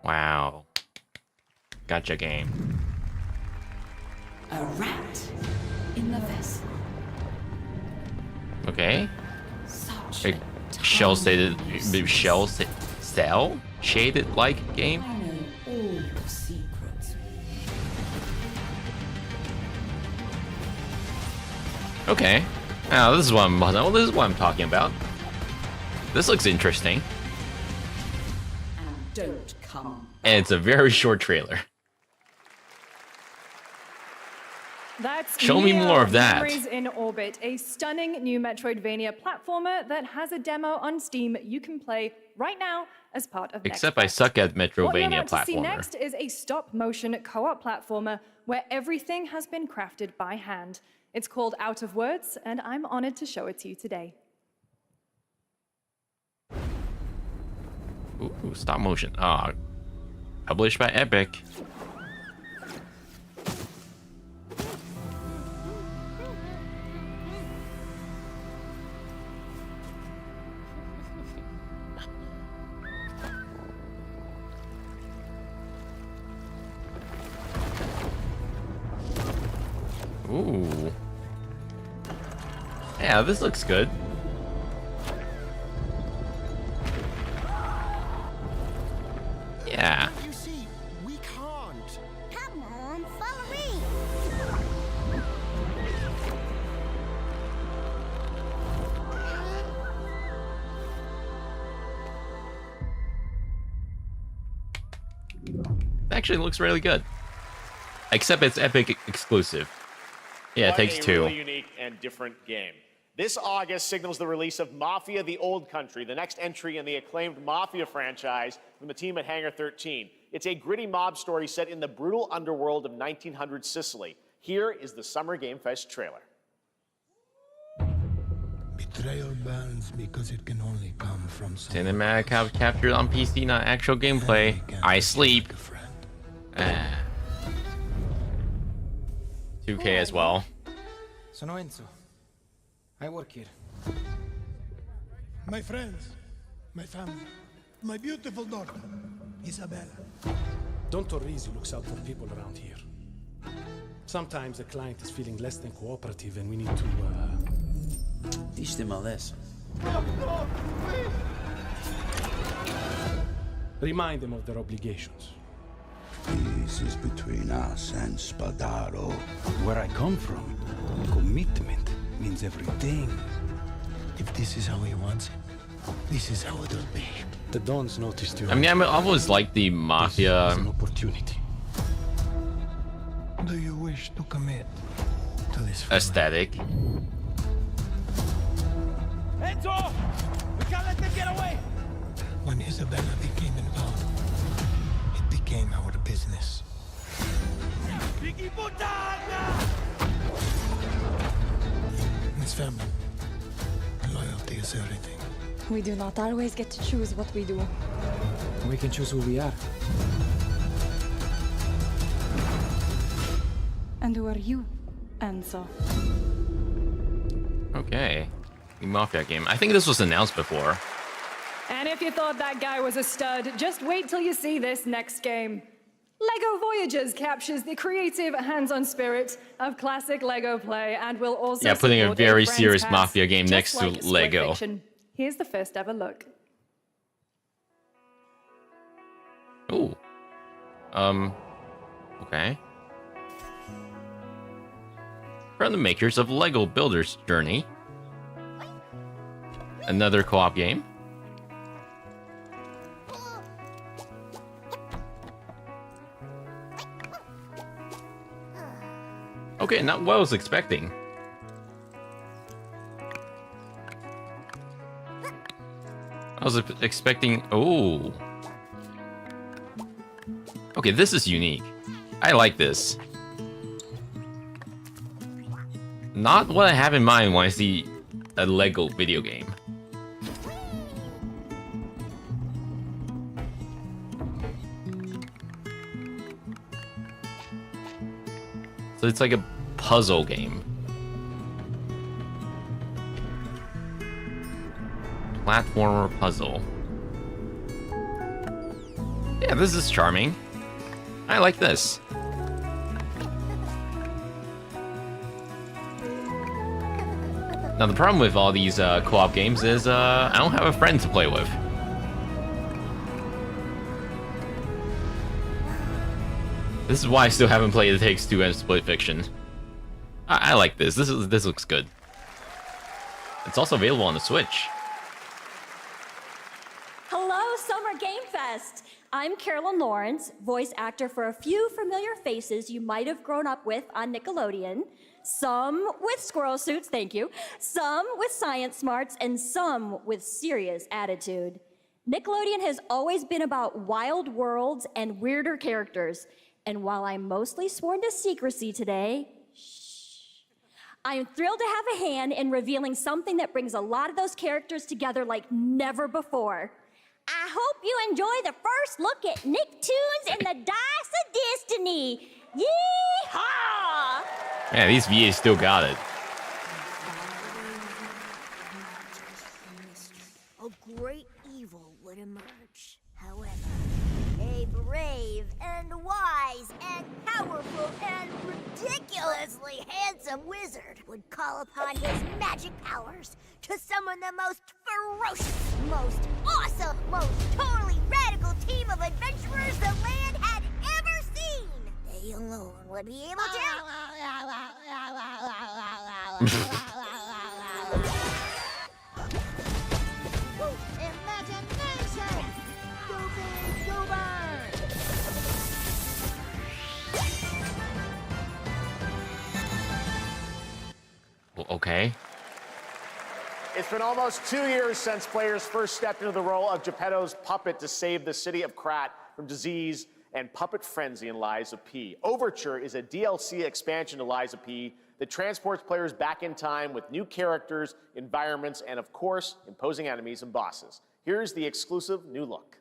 Wow. Gacha game. A rat in the vessel. Okay. Such A shell shaded like game. I know all your secrets. Okay. Now this is what I'm talking about. This looks interesting. And don't come. And it's a very short trailer. That's Show me more of that. Memories in Orbit, a stunning new Metroidvania platformer that has a demo on Steam you can play right now as part of Except Next I suck at What you're Metroidvania about to see platformer. next is a stop-motion co-op platformer where everything has been crafted by hand. It's called Out of Words, and I'm honored to show it to you today. Ooh, stop motion. Ah, published by Epic. Ooh. Yeah, this looks good. Yeah. You see, we can't. Come on, follow me. Actually looks really good. Except it's Epic exclusive. Yeah, it takes What a two. really unique and different game. This August signals the release of Mafia: The Old Country, the next entry in the acclaimed Mafia franchise from the team at Hangar 13. It's a gritty mob story set in the brutal underworld of 1900 Sicily. Here is the Summer Game Fest trailer. Betrayal burns because it can only come from Cinematic captured on PC, not actual gameplay. I sleep. 2K as well. Sono Enzo. I work here. My friends, my family, my beautiful daughter, Isabella. Don Torrisi looks out for people around here. Sometimes a client is feeling less than cooperative and we need to, teach them a lesson. Remind them of their obligations. This is between us and Spadaro. Where I come from, commitment means everything. If this is how he wants it, this is how it'll be. The Dons noticed you. I mean, I've always liked the mafia an opportunity. Do you wish to commit to this aesthetic. Enzo! We can't let them get away! When Isabella became involved, it became our business. Piggy Puttana! It's family. Loyalty is everything. We do not always get to choose what we do. We can choose who we are. And who are you, Enzo? Okay. The Mafia game. I think this was announced before. And if you thought that guy was a stud, just wait till you see this next game. LEGO Voyages captures the creative, hands-on spirit of classic LEGO play and will also putting a support very Friends serious Pass, Mafia game just next to like Split LEGO. Fiction. Here's the first ever look. Ooh. Okay. From the makers of LEGO Builder's Journey. Another co-op game. Okay, not what I was expecting. I was expecting... Oh. Okay, this is unique. I like this. Not what I have in mind when I see a LEGO video game. So it's like a puzzle game. Platformer puzzle. Yeah, this is charming. I like this. Now the problem with all these co-op games is I don't have a friend to play with. This is why I still haven't played It Takes Two and Split Fiction. I like this. This looks good. It's also available on the Switch. Hello, Summer Game Fest! I'm Carolyn Lawrence, voice actor for a few familiar faces you might have grown up with on Nickelodeon. Some with squirrel suits, thank you. Some with science smarts, and some with serious attitude. Nickelodeon has always been about wild worlds and weirder characters. And while I'm mostly sworn to secrecy today, I am thrilled to have a hand in revealing something that brings a lot of those characters together like never before. I hope you enjoy the first look at Nicktoons and the Dice of Destiny. Yee-haw! Man, these VAs still got it. A great evil would emerge. However, a brave and wise and powerful and ridiculously handsome wizard would call upon his magic powers to summon the most ferocious, most awesome, most totally radical team of adventurers the land had ever seen. They alone would be able to... Imagination! Go big, go burn! Well, okay. It's been almost 2 years since players first stepped into the role of Geppetto's puppet to save the city of Krat from disease and puppet frenzy in Lies of P. Overture is a DLC expansion to Lies of P that transports players back in time with new characters, environments, and of course, imposing enemies and bosses. Here's the exclusive new look.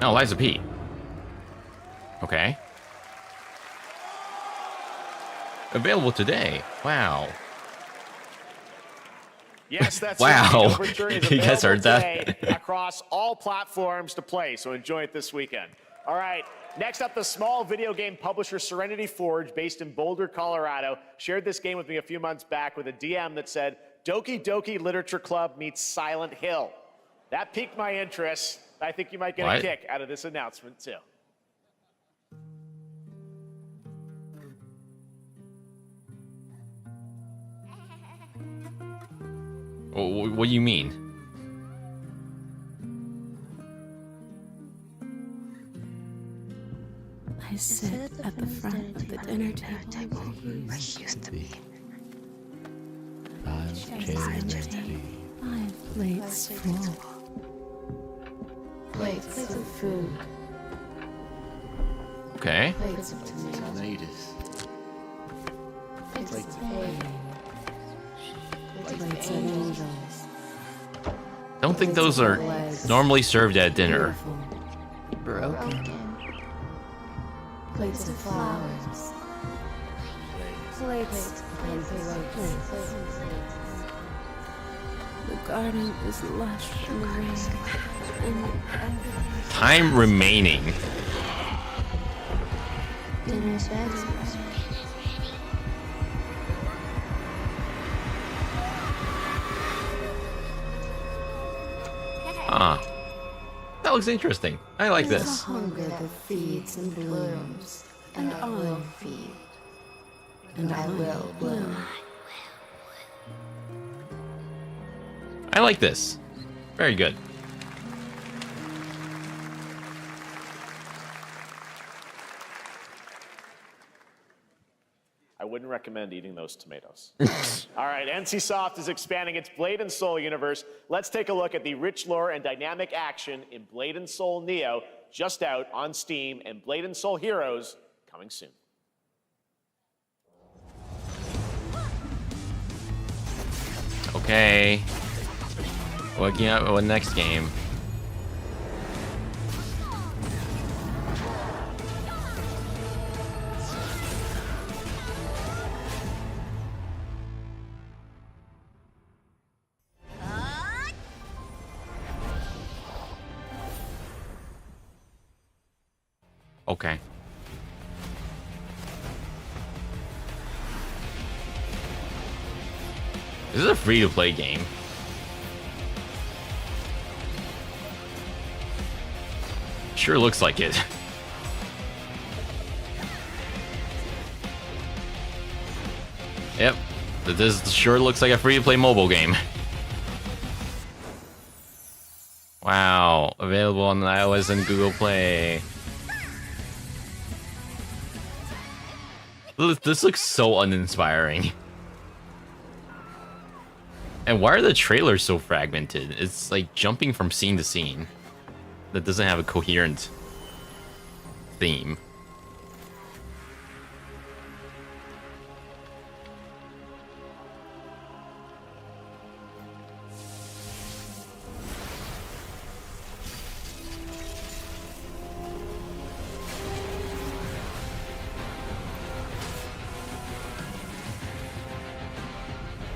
Oh, Liza P. Okay. Available today. Wow. Yes, that's wow. right. Overture is You guys heard available that? today across all platforms to play, so enjoy it this weekend. All right, next up, the small video game publisher Serenity Forge, based in Boulder, Colorado, shared this game with me a few months back with a DM that said, Doki Doki Literature Club meets Silent Hill. That piqued my interest. I think you might get a kick out of this announcement, too. What do you mean? I sit at the front of the dinner table where he used to be. 5 plates full. Plates of food. Okay. Plates of tomatoes. Plates of egg. Plates of angels. Don't think those are normally served at dinner. Broken. Plates of flowers. Plates of plates. The garden is lush and rain. Time remaining. Dinner's ready. Ah. That looks interesting. I like There's this. a hunger that feeds and blooms, and I will feed, and I will bloom. I like this. Very good. I wouldn't recommend eating those tomatoes. All right, NCSoft is expanding its Blade and Soul universe. Let's take a look at the rich lore and dynamic action in Blade and Soul Neo, just out on Steam, and Blade and Soul Heroes coming soon. Okay. What next game? Okay. This is a free-to-play game. Sure looks like it. Yep. This sure looks like a free-to-play mobile game. Wow. Available on iOS and Google Play. This looks so uninspiring. And why are the trailers so fragmented? It's like jumping from scene to scene. That doesn't have a coherent theme.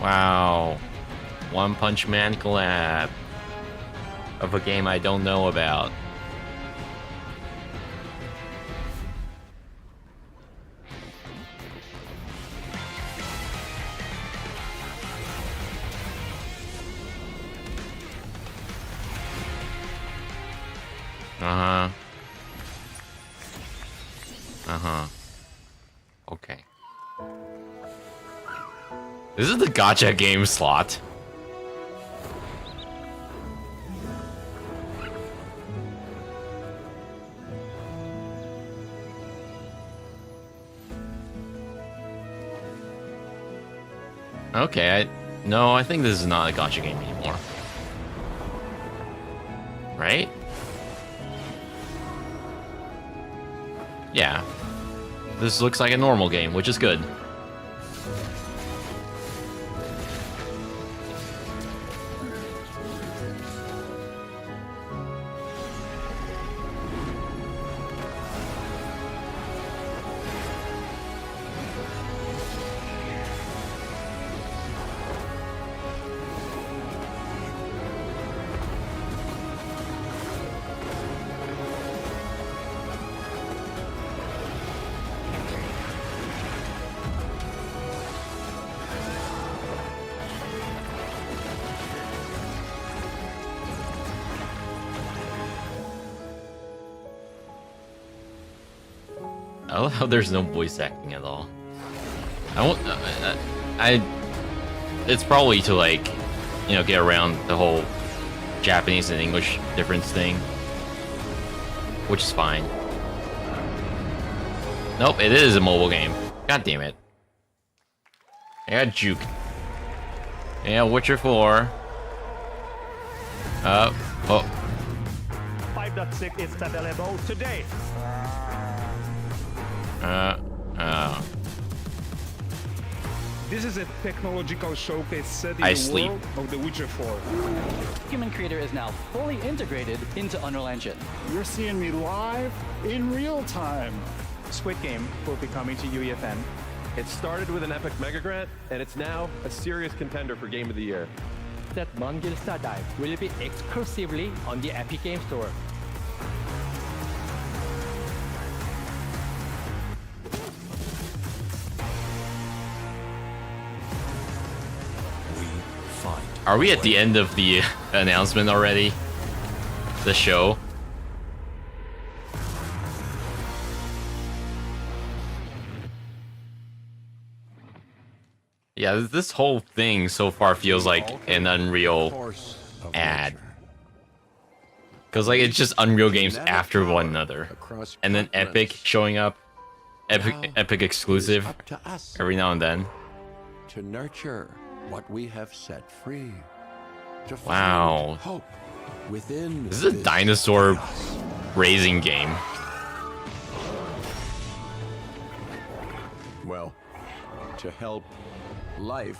Wow. One Punch Man collab of a game I don't know about. Uh-huh. Uh-huh. Okay. This is the gacha game slot. Okay, no, I think this is not a gacha game anymore. Right? Yeah. This looks like a normal game, which is good. I love how there's no voice acting at all. It's probably to, like, you know, get around the whole Japanese and English difference thing, which is fine. Nope, it is a mobile game. God damn it. I got juked. Yeah, Witcher 4. Oh. 5.6 is available today. This is a technological showcase set in the world of The Witcher 4. Human Creator is now fully integrated into Unreal Engine. You're seeing me live in real time. Squid Game will be coming to UEFN. It started with an epic mega grant, and it's now a serious contender for Game of the Year. That Mongil Star Dive will be exclusively on the Epic Game Store. Are we at the end of the announcement already? The show? Yeah, this whole thing so far feels like an Unreal ad. Because, like, it's just Unreal games after one another. And then Epic showing up. Epic exclusive every now and then. To nurture what we have set free. To Wow. hope within This is a dinosaur raising game. Well, to help life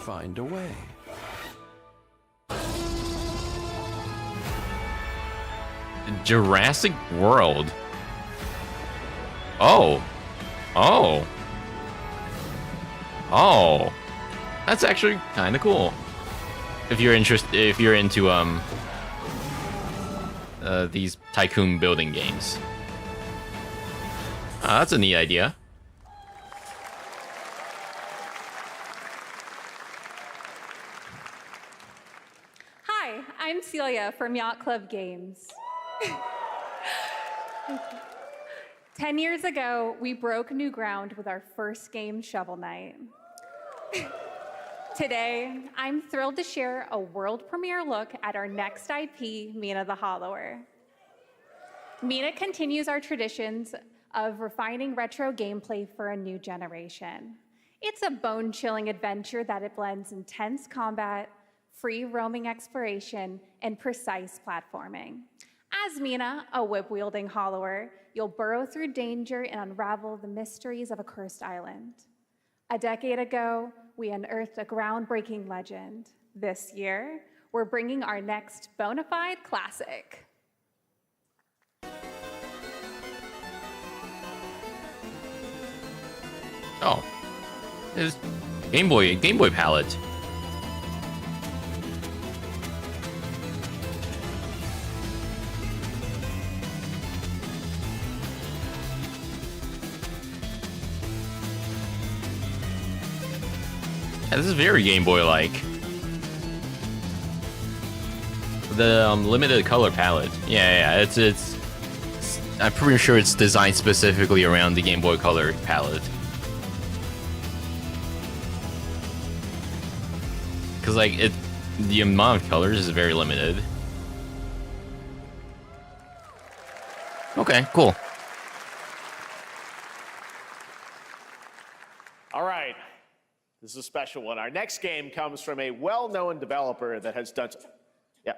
find a way. Jurassic World. Oh. Oh. Oh. That's actually kind of cool. If you're into these tycoon building games. That's a neat idea. Hi, I'm Celia from Yacht Club Games. 10 years ago, we broke new ground with our first game, Shovel Knight. Today, I'm thrilled to share a world premiere look at our next IP, Mina the Hollower. Mina continues our traditions of refining retro gameplay for a new generation. It's a bone-chilling adventure that it blends intense combat, free roaming exploration, and precise platforming. As Mina, a whip-wielding hollower, you'll burrow through danger and unravel the mysteries of a cursed island. A decade ago, we unearthed a groundbreaking legend. This year, we're bringing our next bona fide classic. Oh, it's Game Boy palette. Yeah, this is very Game Boy-like. The limited color palette. Yeah, it's. I'm pretty sure it's designed specifically around the Game Boy Color palette. Cause like the amount of colors is very limited. Okay, cool. All right. This is a special one. Our next game comes from a well-known developer that has done... Yeah.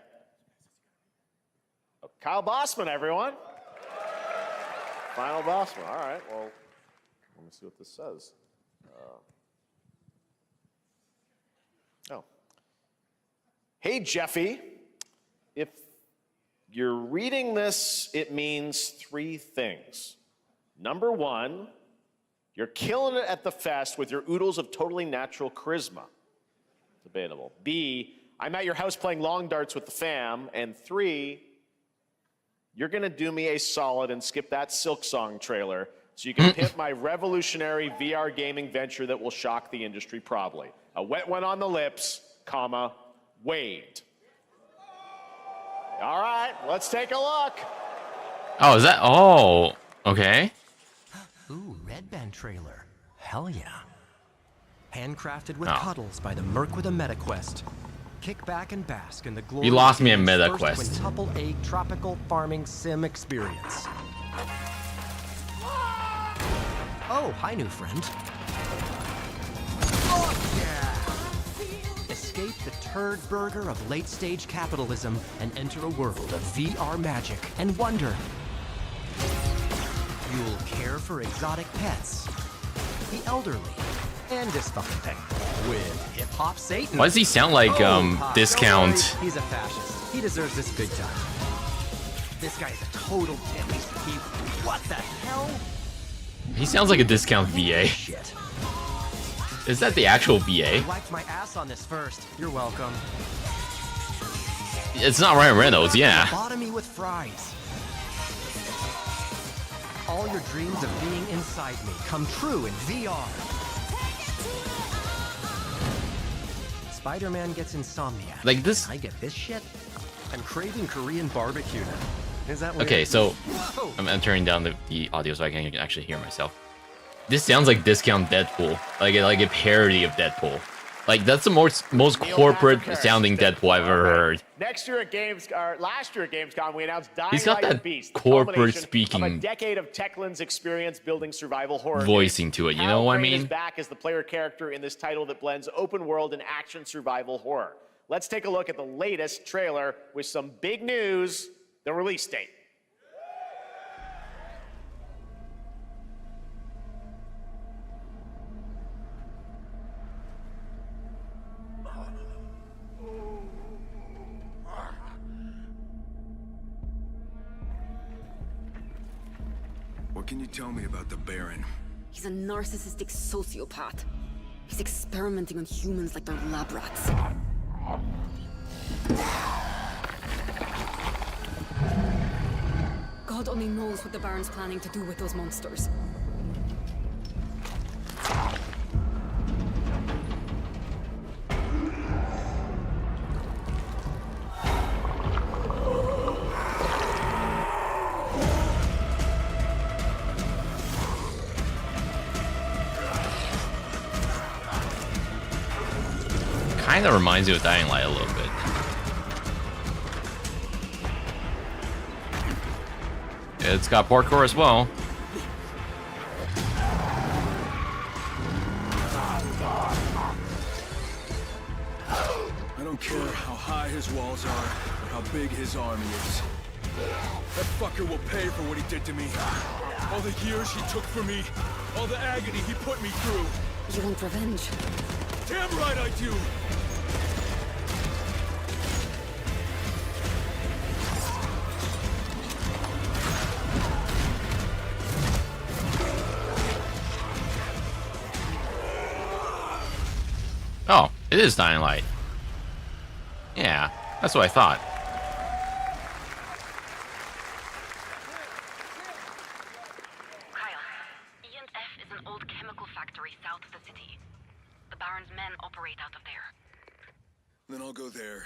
Oh, Kyle Bossman, everyone. Final Bossman. All right, well, let me see what this says. Oh. Hey, Jeffy. If you're reading this, it means 3 things. Number 1, you're killing it at the fest with your oodles of totally natural charisma. Debatable. B, I'm at your house playing long darts with the fam. And 3, you're gonna do me a solid and skip that Silk Song trailer so you can pimp my revolutionary VR gaming venture that will shock the industry probably. A wet one on the lips, comma, Wade. All right, let's take a look. Oh, is that? Oh, okay. Ooh, Red Band trailer. Hell yeah. Handcrafted with Oh. cuddles by the Merc with a MetaQuest. Kick back and bask in the glory. You lost me at of game's MetaQuest. first quintuple A tropical farming sim experience. Oh, hi, new friend. Oh, yeah! Escape the turd burger of late-stage capitalism and enter a world of VR magic and wonder. You'll care for exotic pets, the elderly, and dysfuncting with hip-hop Satan. Why does he sound like Pop, Discount? don't worry, he's a fascist. He deserves this big time. This guy's a total dimmy. What the hell? He sounds like a Discount VA. Shit. Is that the actual VA? I wiped my ass on this first. You're welcome. It's not Ryan Reynolds, yeah. Lobotomy with fries. All your dreams of being inside me come true in VR. Spider-Man gets insomnia. Like this. I get this shit. I'm craving Korean barbecue now. Is that weird? Okay, so Whoa. I'm turning down the audio so I can actually hear myself. This sounds like Discount Deadpool, like a parody of Deadpool. Like that's the most corporate sounding Deadpool I've ever heard. Last year at Gamescom, we announced Dying He's got Light that Beast, the corporate culmination speaking of a decade of Techland's experience building survival horror voicing games. to it. You Hal know what I Crane is mean? back as the player character in this title that blends open world and action survival horror. Let's take a look at the latest trailer with some big news: the release date. What can you tell me about the Baron? He's a narcissistic sociopath. He's experimenting on humans like they're lab rats. God only knows what the Baron's planning to do with those monsters. Kind of reminds me of Dying Light a little bit. It's got parkour as well. I don't care how high his walls are or how big his army is. That fucker will pay for what he did to me. All the years he took from me. All the agony he put me through. You want revenge? Damn right I do! Oh, it is Dying Light. Yeah, that's what I thought. Kyle, E&F is an old chemical factory south of the city. The Baron's men operate out of there. Then I'll go there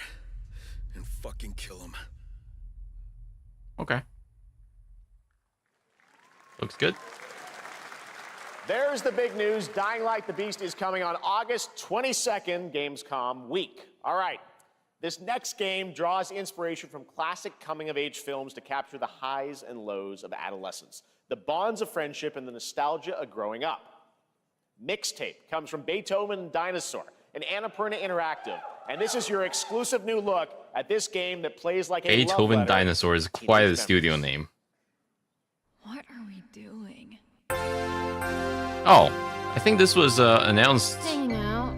and fucking kill him. Okay. Looks good. There's the big news. Dying Light the Beast is coming on August 22nd, Gamescom week. All right. This next game draws inspiration from classic coming-of-age films to capture the highs and lows of adolescence, the bonds of friendship, and the nostalgia of growing up. Mixtape comes from Beethoven and Dinosaur, an Annapurna Interactive, and this is your exclusive new look at this game that plays like a Beethoven love letter Dinosaur is to quite teenage a studio memories. name. What are we doing? Oh, I think this was announced Hanging out,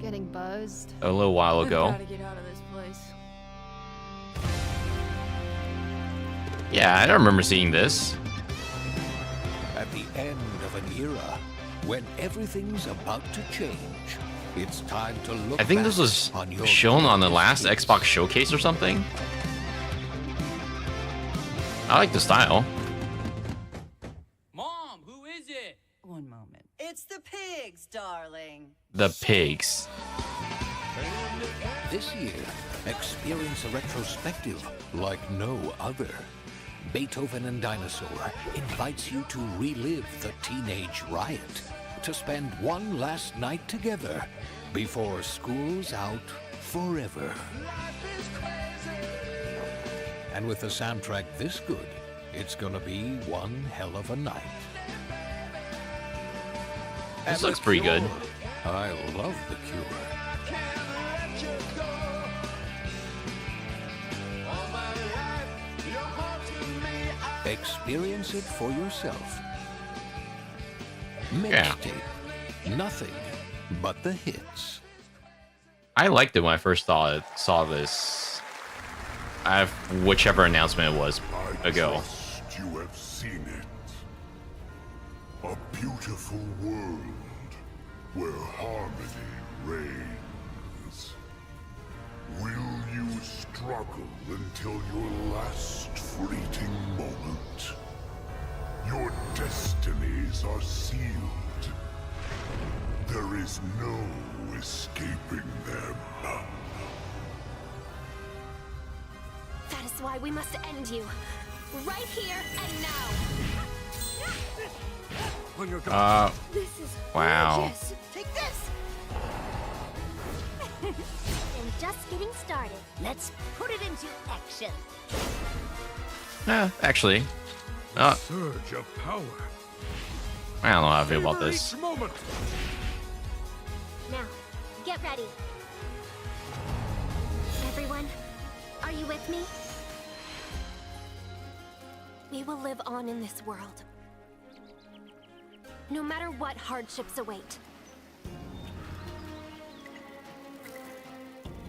getting buzzed. a little while ago. Gotta get out of this place. Yeah, I don't remember seeing this. At the end of an era, when everything's about to change, it's time to look I think this back was on your shown on the last greatest Xbox showcase or something. I like the style. Mom, who is it? One moment. It's the pigs, darling. The pigs. This year, experience a retrospective like no other. Beethoven and Dinosaur invites you to relive the teenage riot, to spend one last night together before school's out forever. And with a soundtrack this good, it's gonna be one hell of a night. This And looks The pretty Cure. good. I love The Cure. Experience it for yourself. Mixtape. Nothing but the hits. I liked it when I first saw this. Whichever announcement it was ago. You have seen it. A beautiful world where harmony reigns. Will you struggle until your last fleeting moment? Your destinies are sealed. There is no escaping them. That is why we must end you. Right here and now. On your This is wow. gorgeous. Take this. And just getting started. Let's put it into action. Actually. Surge of power. I don't know how I feel about this. Moment. Now, get ready. Everyone, are you with me? We will live on in this world. No matter what hardships await.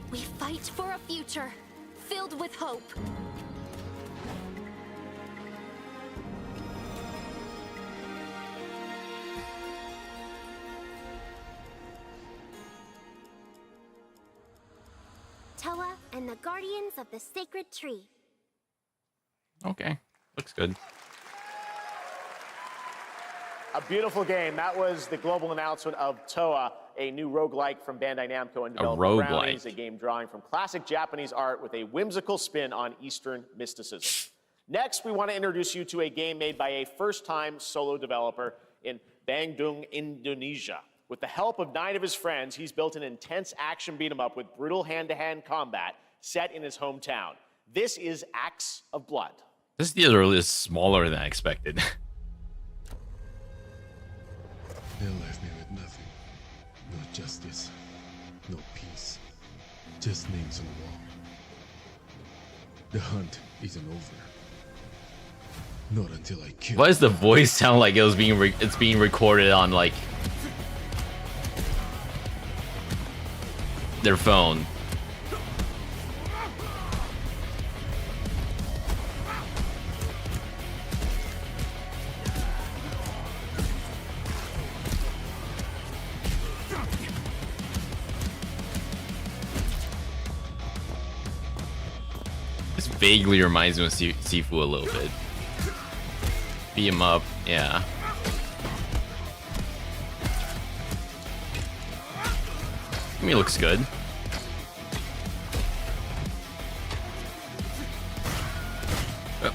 We fight for a future filled with hope. Toa and the Guardians of the Sacred Tree. Okay, looks good. A beautiful game. That was the global announcement of Toa, a new roguelike from Bandai Namco and developer roguelike. Brownies, a game drawing from classic Japanese art with a whimsical spin on Eastern mysticism. Next, we want to introduce you to a game made by a first-time solo developer in Bandung, Indonesia. With the help of 9 of his friends, he's built an intense action beat-em-up with brutal hand-to-hand combat set in his hometown. This is Acts of Blood. This theater is smaller than I expected. They left me with nothing. No justice. No peace. Just names on the wall. The hunt isn't over. Not until I kill. Why does the voice sound like it's being recorded on like their phone? This vaguely reminds me of Sifu a little bit. Beat him up, yeah. I mean, he looks good.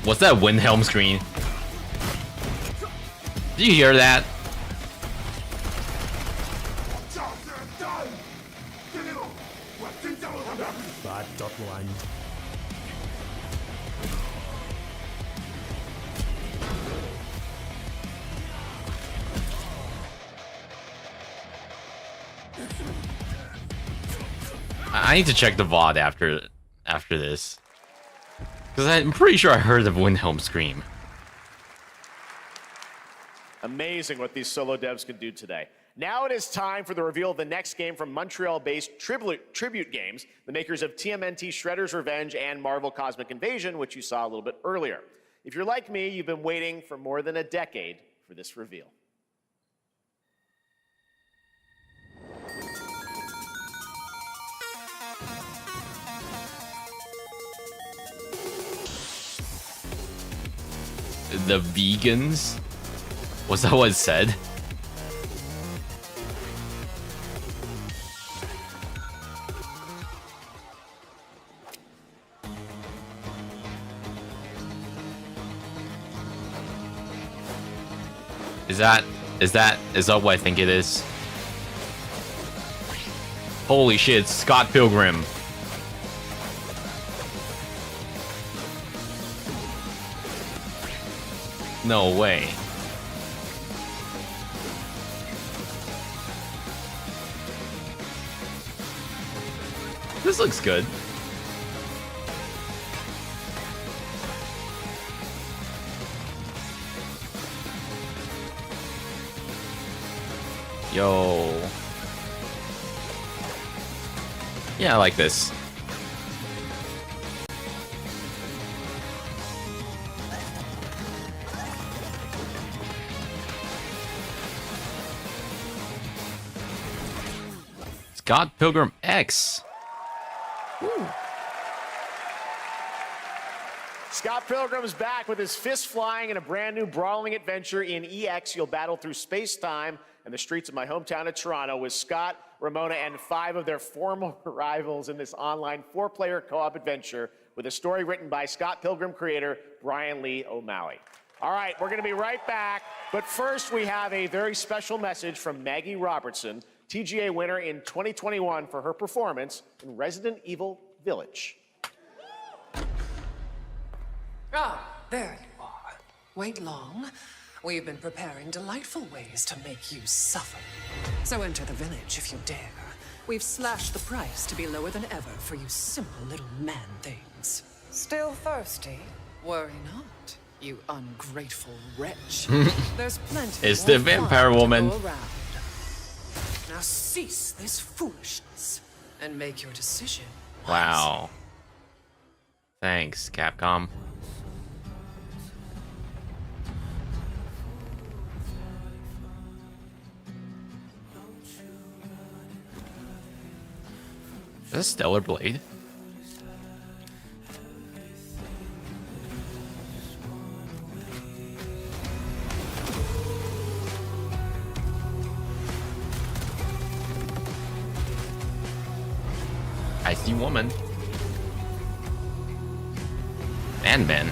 What's that Windhelm screen? Did you hear that? Bad dot one. I need to check the VOD after this. Because I'm pretty sure I heard the Windhelm scream. Amazing what these solo devs can do today. Now it is time for the reveal of the next game from Montreal-based Tribute Games, the makers of TMNT Shredder's Revenge and Marvel Cosmic Invasion, which you saw a little bit earlier. If you're like me, you've been waiting for more than a decade for this reveal. The vegans? Was that what it said? Is that what I think it is? Holy shit, Scott Pilgrim. No way. This looks good. Yo. Yeah, I like this. Scott Pilgrim X. Ooh. Scott Pilgrim's back with his fists flying in a brand new brawling adventure. In EX, you'll battle through space-time and the streets of my hometown of Toronto with Scott, Ramona, and 5 of their former rivals in this online 4-player co-op adventure with a story written by Scott Pilgrim creator Brian Lee O'Malley. All right, we're going to be right back, but first we have a very special message from Maggie Robertson, TGA winner in 2021 for her performance in Resident Evil Village. Ah, there you are. Wait long. We've been preparing delightful ways to make you suffer. So enter the village if you dare. We've slashed the price to be lower than ever for you simple little man things. Still thirsty? Worry not, you ungrateful wretch. There's plenty. It's the vampire woman. Now cease this foolishness and make your decision. Wow. Thanks, Capcom. Is that Stellar Blade? I see woman. And men.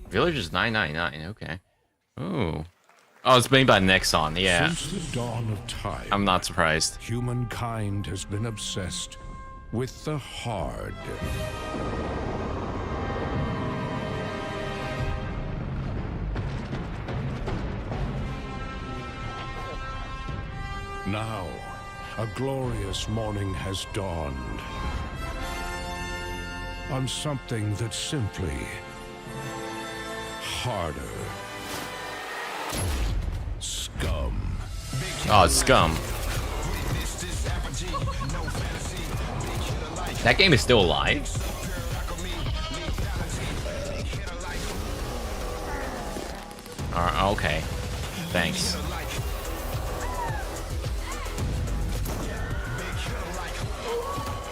Village is $9.99. Okay. Ooh. Oh, it's made by Nexon. Yeah. Since the dawn of time, I'm not surprised. Humankind has been obsessed with the hard. Now, a glorious morning has dawned on something that's simply harder. Scum. Oh, it's Scum. That game is still alive? Okay. Thanks.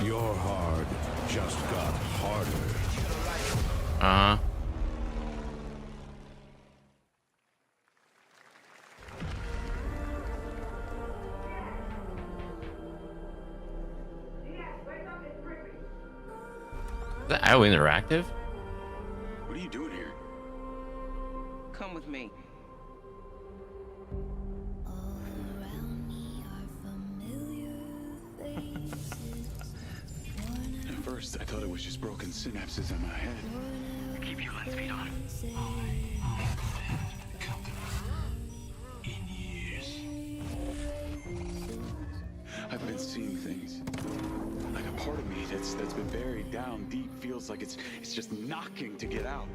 Your hard just got harder. Is that IO Interactive? What are you doing here? Come with me. At first, I thought it was just broken synapses in my head. Keep your lens feed on. In years, I've been seeing things. Like a part of me that's been buried down deep feels like it's just knocking to get out.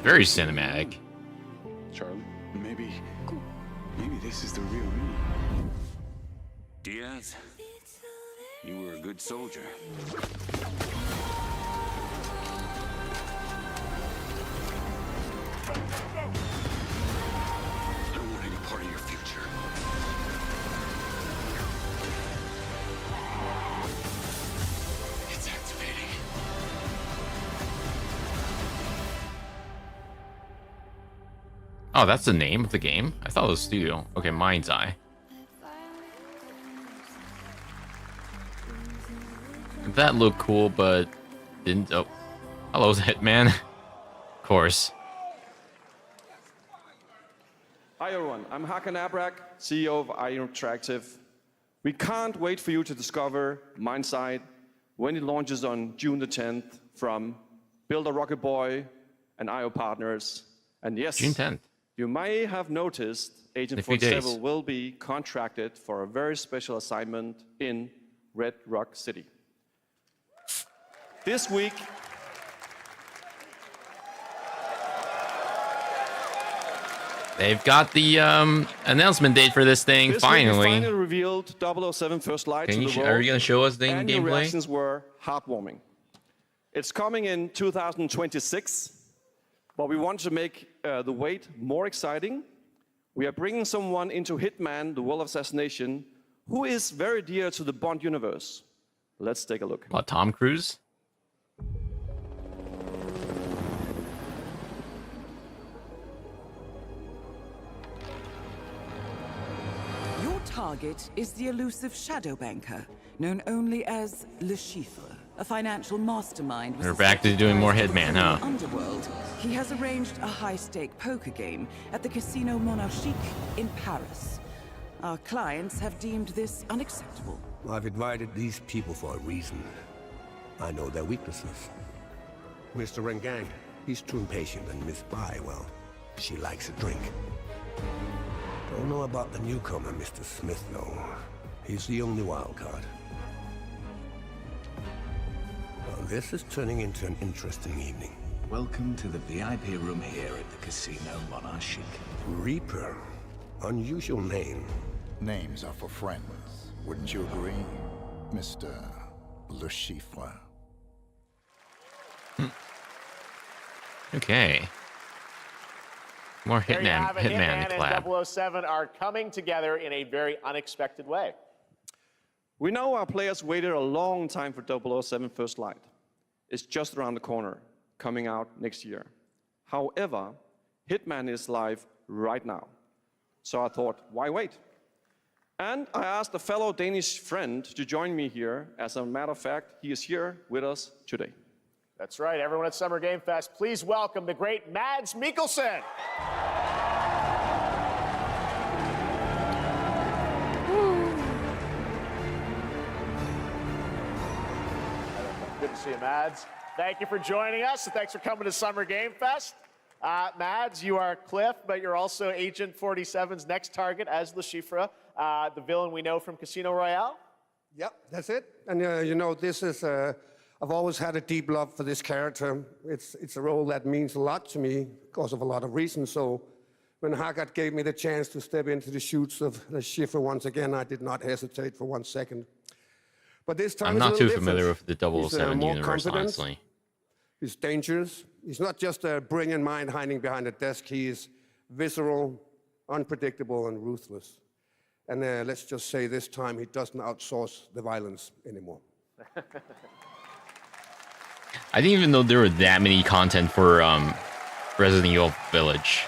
Very cinematic. Charlie, maybe this is the real me. Diaz, you were a good soldier. I don't want any part of your future. It's activating. Oh, that's the name of the game? I thought it was Studio. Okay, Mind's Eye. That looked cool, but didn't. Oh, hello, Hitman. Of course. Hi everyone, I'm Hakan Abrak, CEO of IO Interactive. We can't wait for you to discover Mindside when it launches on June the 10th from Builder Rocket Boy and IO partners. And yes, June 10th. You may have noticed Agent 47 will be contracted for a very special assignment in Red Rock City. This week, They've got the announcement date for this thing. Finally. We finally revealed 007 First Light to the world. Are you going to show us the and gameplay? Your reactions were heartwarming. It's coming in 2026, but we want to make the wait more exciting. We are bringing someone into Hitman, the World of Assassination, who is very dear to the Bond universe. Let's take a look. What, Tom Cruise? Your target is the elusive shadow banker, known only as Le Chiffre, a financial mastermind. We're back to doing more Hitman, huh? Underworld. He has arranged a high-stake poker game at the Casino Monarchique in Paris. Our clients have deemed this unacceptable. I've invited these people for a reason. I know their weaknesses. Mr. Rengang, he's too impatient, and Miss Bai, well, she likes a drink. Don't know about the newcomer, Mr. Smith, though. He's the only wild card. Well, this is turning into an interesting evening. Welcome to the VIP room here at the Casino Monarchique. Reaper. Unusual name. Names are for friends. Wouldn't you agree, Mr. Le Chiffre? Okay. More There you Hitman, have it. Hitman collab. and 007 are coming together in a very unexpected way. We know our players waited a long time for 007 First Light. It's just around the corner, coming out next year. However, Hitman is live right now. So I thought, why wait? And I asked a fellow Danish friend to join me here. As a matter of fact, he is here with us today. That's right, everyone at Summer Game Fest, please welcome the great Mads Mikkelsen. Good to see you, Mads. Thank you for joining us, and thanks for coming to Summer Game Fest. Mads, you are Cliff, but you're also Agent 47's next target as Le Chiffre, the villain we know from Casino Royale. Yep, that's it. And you know, this is, I've always had a deep love for this character. It's a role that means a lot to me because of a lot of reasons. So when Haggard gave me the chance to step into the shoots of Le Chiffre once again, I did not hesitate for 1 second. But this time I'm not too familiar with the 007 universe, honestly. He's dangerous. He's not just a brilliant mind hiding behind a desk. He is visceral, unpredictable, and ruthless. And let's just say this time he doesn't outsource the violence anymore. I didn't even know there were that many content for Resident Evil Village.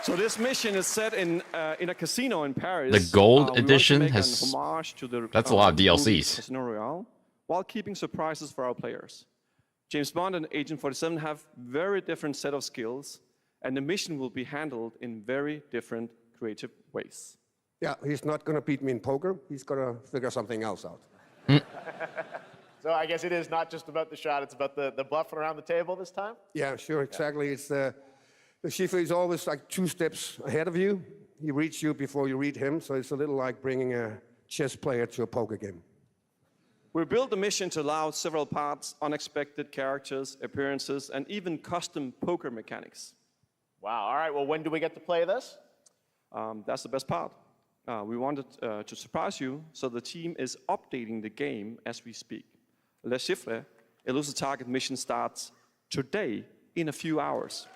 So this mission is set in a casino in Paris. The gold we edition want to make has... an homage to the, that's a lot of movie DLCs. Casino Royale, while keeping surprises for our players. James Bond and Agent 47 have very different set of skills, and the mission will be handled in very different creative ways. Yeah, he's not going to beat me in poker. He's going to figure something else out. So I guess it is not just about the shot, it's about the bluffing around the table this time? Yeah, sure, exactly. Yeah. It's the Chiffre is always like 2 steps ahead of you. He reads you before you read him, so it's a little like bringing a chess player to a poker game. We built the mission to allow several parts, unexpected characters, appearances, and even custom poker mechanics. Wow, all right, well, when do we get to play this? That's the best part. We wanted to surprise you, so the team is updating the game as we speak. Le Chiffre, Elusive Target mission starts today in a few hours.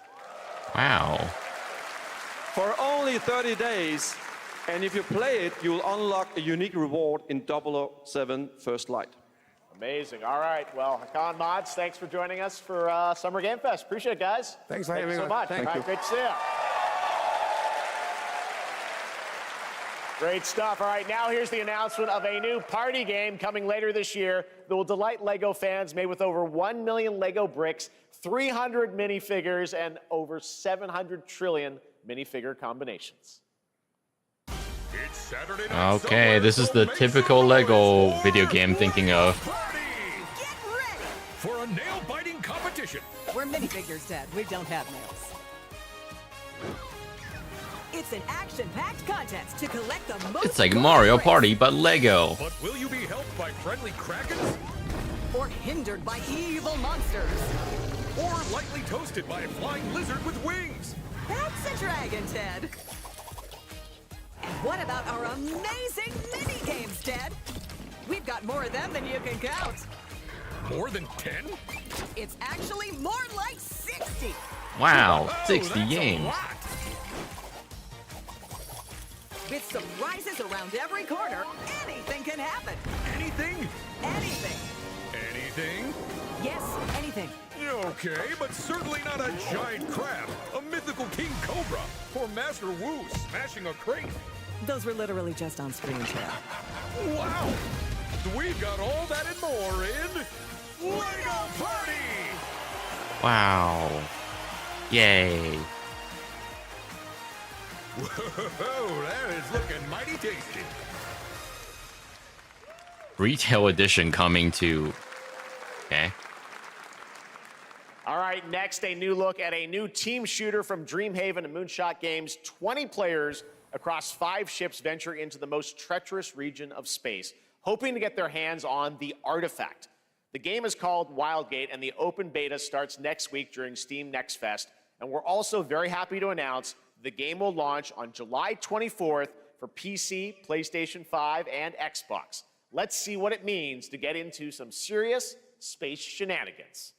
Wow. For only 30 days, and if you play it, you'll unlock a unique reward in 007 First Light. Amazing. All right. Well, Hakan, Mods, thanks for joining us for Summer Game Fest. Appreciate it, guys. Thanks for having us. So much. Thank you. Great to see you. Great stuff. All right, now here's the announcement of a new party game coming later this year that will delight LEGO fans, made with over 1 million LEGO bricks, 300 minifigures, and over 700 trillion minifigure combinations. It's Saturday night. Okay, this is the typical LEGO video game thinking of. Get ready for a nail-biting competition. We're minifigures, Dad. We don't have nails. It's an action-packed contest to collect the most. It's like Mario Party, but LEGO. But will you be helped by friendly krakens? Or hindered by evil monsters? Or lightly toasted by a flying lizard with wings? That's a dragon, Ted. And what about our amazing mini-games, Ted? We've got more of them than you can count. More than 10? It's actually more like 60. Wow, 60 games. With surprises around every corner, anything can happen. Anything? Anything. Anything? Yes, anything. Okay, but certainly not a giant crab, a mythical king cobra, or Master Wu smashing a crate. Those were literally just on screen, Chad. Wow! We've got all that and more in LEGO Party! Wow. Yay. Whoa, that is looking mighty tasty. Retail edition coming to... Okay. All right, next, a new look at a new team shooter from Dreamhaven and Moonshot Games. 20 players across 5 ships venture into the most treacherous region of space, hoping to get their hands on the artifact. The game is called Wildgate, and the open beta starts next week during Steam Next Fest. And we're also very happy to announce the game will launch on July 24th for PC, PlayStation 5, and Xbox. Let's see what it means to get into some serious space shenanigans.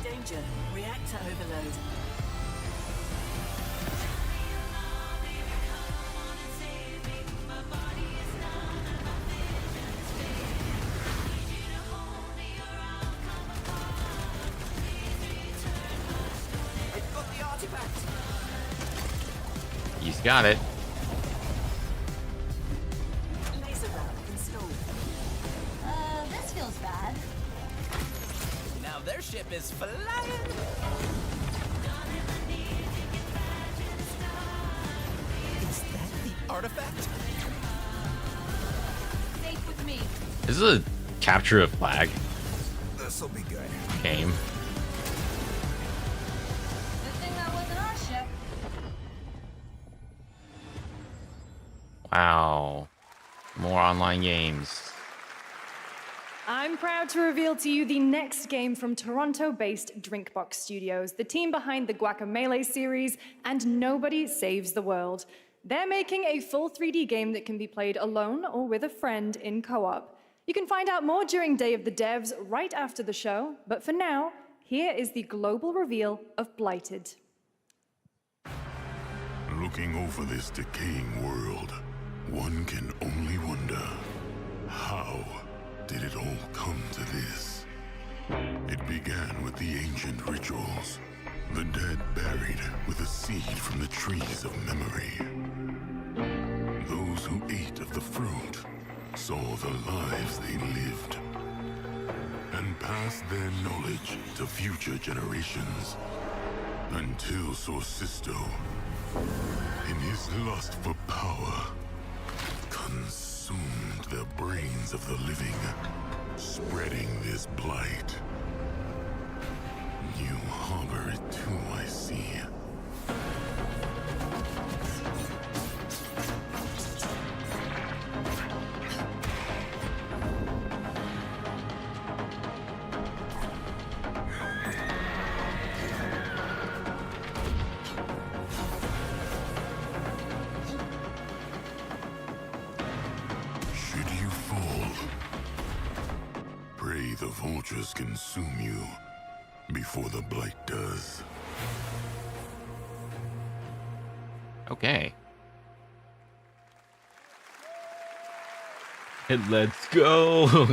Danger. Reactor overload. He's got it. Laser rod installed. This feels bad. Now their ship is flying. Is that the artifact? Safe with This is a capture a flag This'll be good. game. Good thing that wasn't our ship. Wow. More online games. I'm proud to reveal to you the next game from Toronto-based Drinkbox Studios, the team behind the Guacamelee series and Nobody Saves the World. They're making a full 3D game that can be played alone or with a friend in co-op. You can find out more during Day of the Devs right after the show, but for now, here is the global reveal of Blighted. Looking over this decaying world, one can only wonder, how did it all come to this? It began with the ancient rituals, the dead buried with a seed from the trees of memory. Those who ate of the fruit saw the lives they lived and passed their knowledge to future generations until Sorcisto, in his lust for power, consumed the brains of the living, spreading this blight. You harbor it too, I see. Should you fall, pray the vultures consume you before the blight does. Okay. And let's go.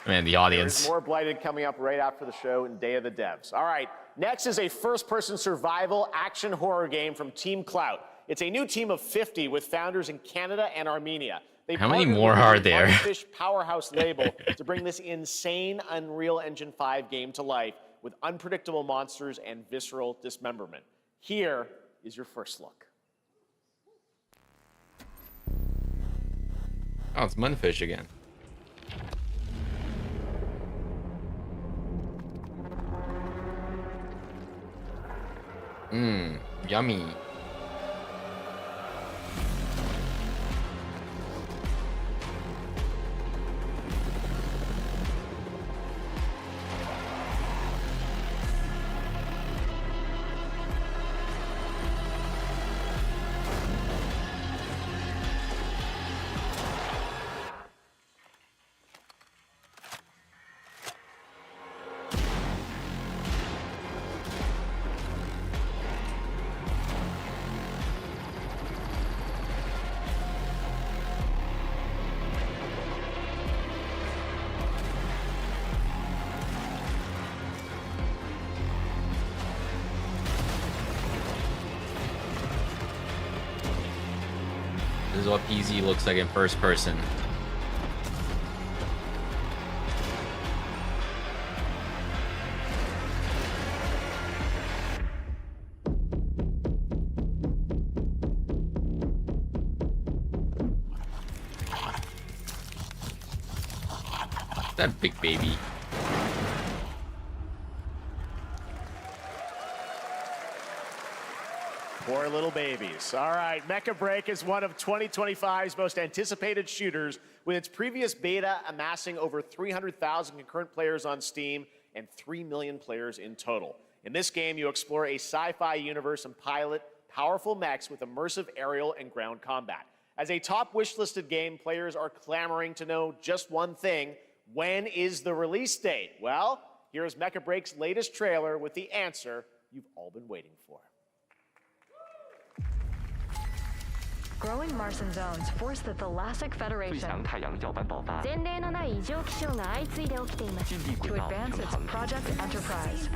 Man, the audience. There's more Blighted coming up right after the show in Day of the Devs. All right, next is a first-person survival action horror game from Team Clout. It's a new team of 50 with founders in Canada and Armenia. They How many partnered more with the are there? Fish Powerhouse label to bring this insane Unreal Engine 5 game to life with unpredictable monsters and visceral dismemberment. Here is your first look. Oh, it's Munfish again. Mmm, yummy. This is what PZ looks like in first person. That big baby. Poor little babies. All right, Mecha Break is one of 2025's most anticipated shooters, with its previous beta amassing over 300,000 concurrent players on Steam and 3 million players in total. In this game, you explore a sci-fi universe and pilot powerful mechs with immersive aerial and ground combat. As a top wishlisted game, players are clamoring to know just one thing: when is the release date? Well, here's Mecha Break's latest trailer with the answer you've all been waiting for. Growing Martian zones force the Thalassic Federation to advance its Project Enterprise.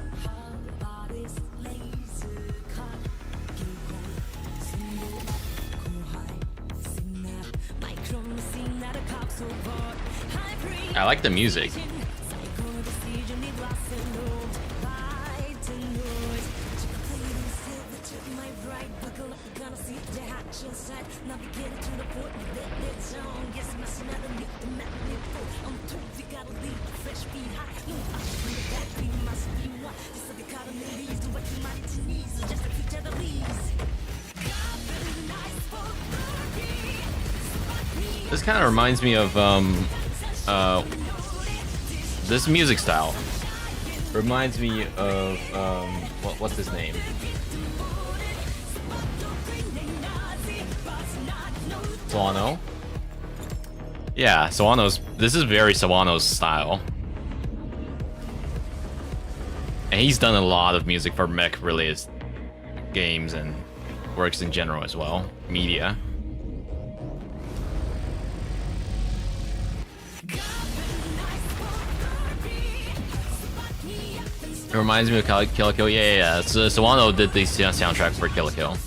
I like the music. This kind of reminds me of this music style. Reminds me of what's his name? Sawano? Yeah, Sawano's. This is very Sawano's style. And he's done a lot of music for mech-related games and works in general as well. Media. It reminds me of Kill la Kill. Yeah. So Sawano did the soundtrack for Kill la Kill.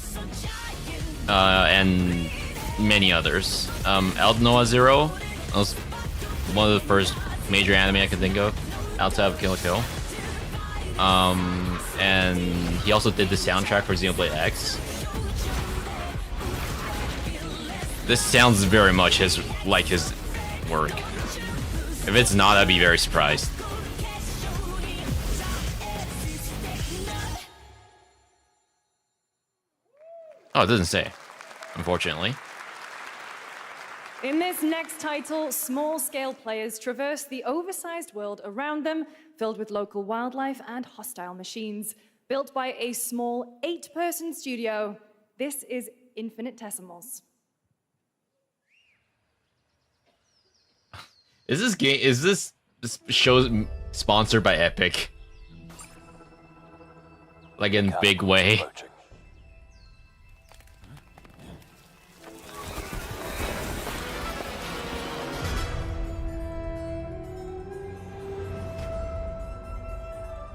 And many others. Noah Zero was one of the first major anime I could think of outside of Kill la Kill. And he also did the soundtrack for Xenoblade X. This sounds very much like his work. If it's not, I'd be very surprised. Oh, it doesn't say, unfortunately. In this next title, small-scale players traverse the oversized world around them, filled with local wildlife and hostile machines. Built by a small 8-person studio, this is Infinitesimals. Is this show sponsored by Epic? Like in big way?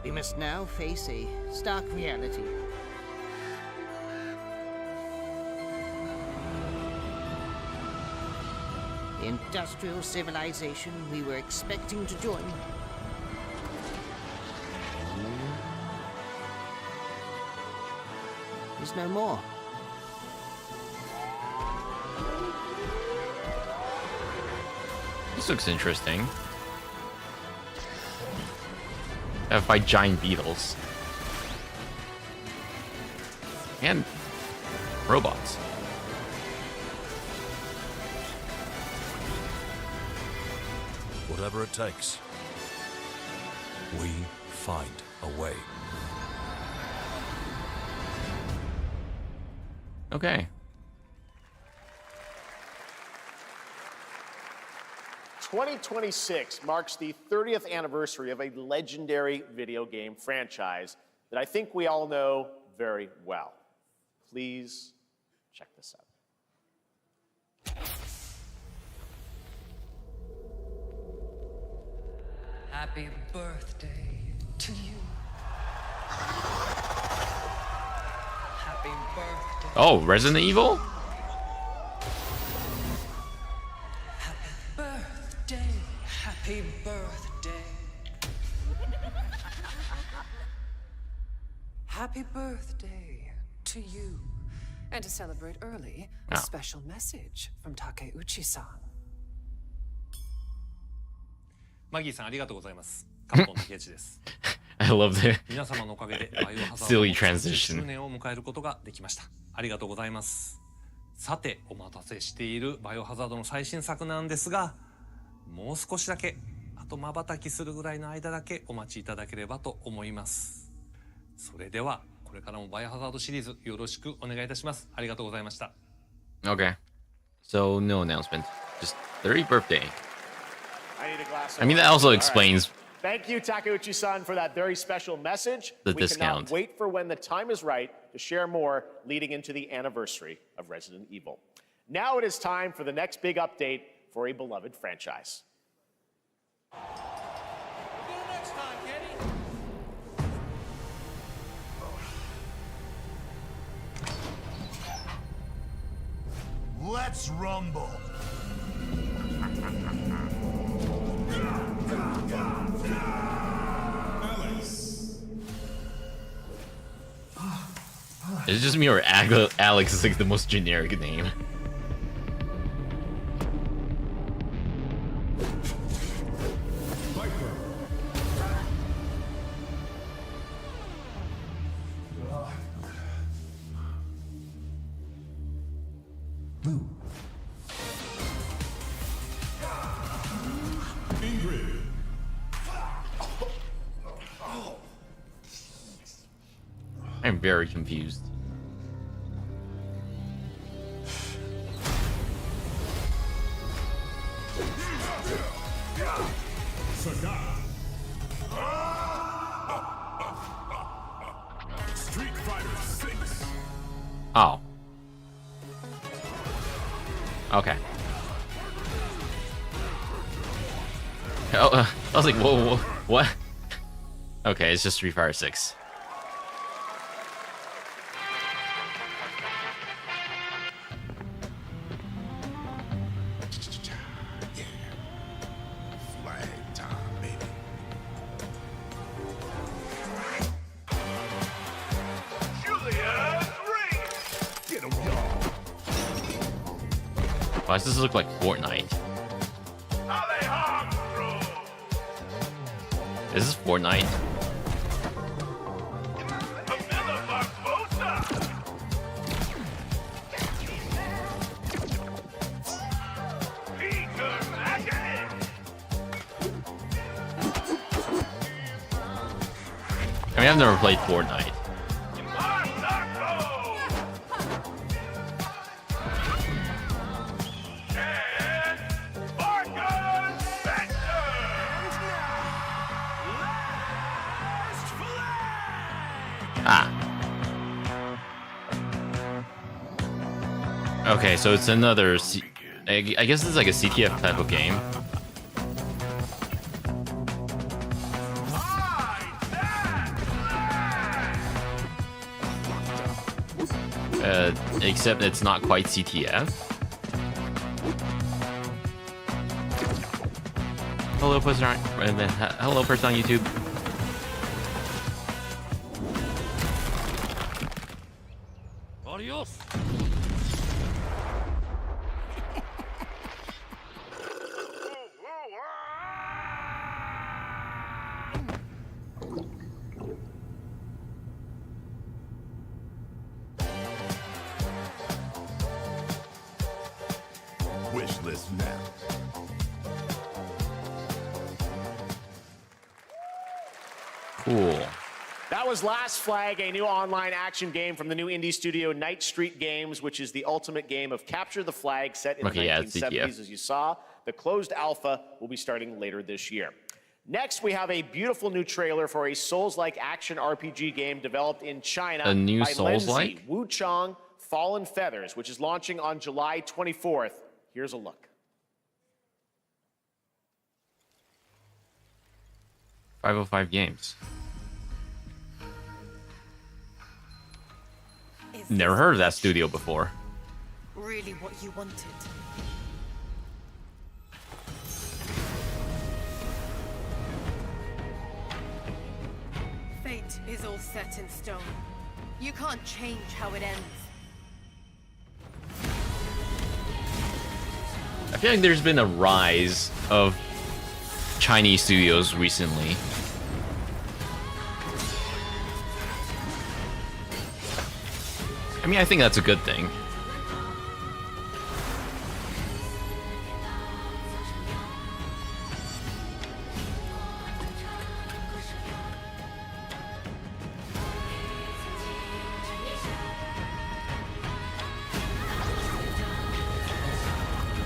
We must now face a stark reality. The industrial civilization we were expecting to join is no more. This looks interesting. Fight giant beetles. And robots. Whatever it takes, we find a way. Okay. "2026 marks the 30th anniversary of a legendary video game franchise that I think we all know very well. Please check this out. Happy birthday to you. Happy birthday. Oh, Resident Evil? Happy birthday. Happy birthday to you. And to celebrate early, a special message from Takeuchi-san. マギーさんありがとうございます。カポンのケイチです。I love the 皆様のおかげでバイオハザー silly ド transition. 10周年を迎えることができました。ありがとうございます。さて、お待たせしているバイオハザードの最新作なんですが、もう少しだけ、あと瞬きするぐらいの間だけお待ちいただければと思います。それでは、これからもバイオハザードシリーズよろしくお願いいたします。ありがとうございました。Okay. So, no announcement. Just 30th birthday. I need a glass of I mean, that water. also All explains Thank you, Takeuchi-san, for that very special message. the We discount. cannot wait for when the time is right to share more leading into the anniversary of Resident Evil. Now it is time for the next big update for a beloved franchise. Let's rumble. It's just me or Alex is like the most generic name. I'm very confused. Street Fighter 6. Oh. Okay. Oh, I was like, whoa, what? Okay, it's just Street Fighter 6. Why does this look like Fortnite? Is this Fortnite? I mean, I've never played Fortnite. Okay, so it's another I guess it's like a CTF type of game. Except it's not quite CTF. Hello, person on YouTube. Adios. Wish list now. Cool. That was Last Flag, a new online action game from the new indie studio Night Street Games, which is the ultimate game of capture the flag set in the 1970s, as you saw. The closed alpha will be starting later this year. Next, we have a beautiful new trailer for a Souls-like action RPG game developed in China A new by Souls-like? Lenzi, Wu Chong, Fallen Feathers, which is launching on July 24th. Here's a look. 505 Games. Never heard of that studio before. Really what you wanted? Fate is all set in stone. You can't change how it ends. I feel like there's been a rise of Chinese studios recently. I mean, I think that's a good thing.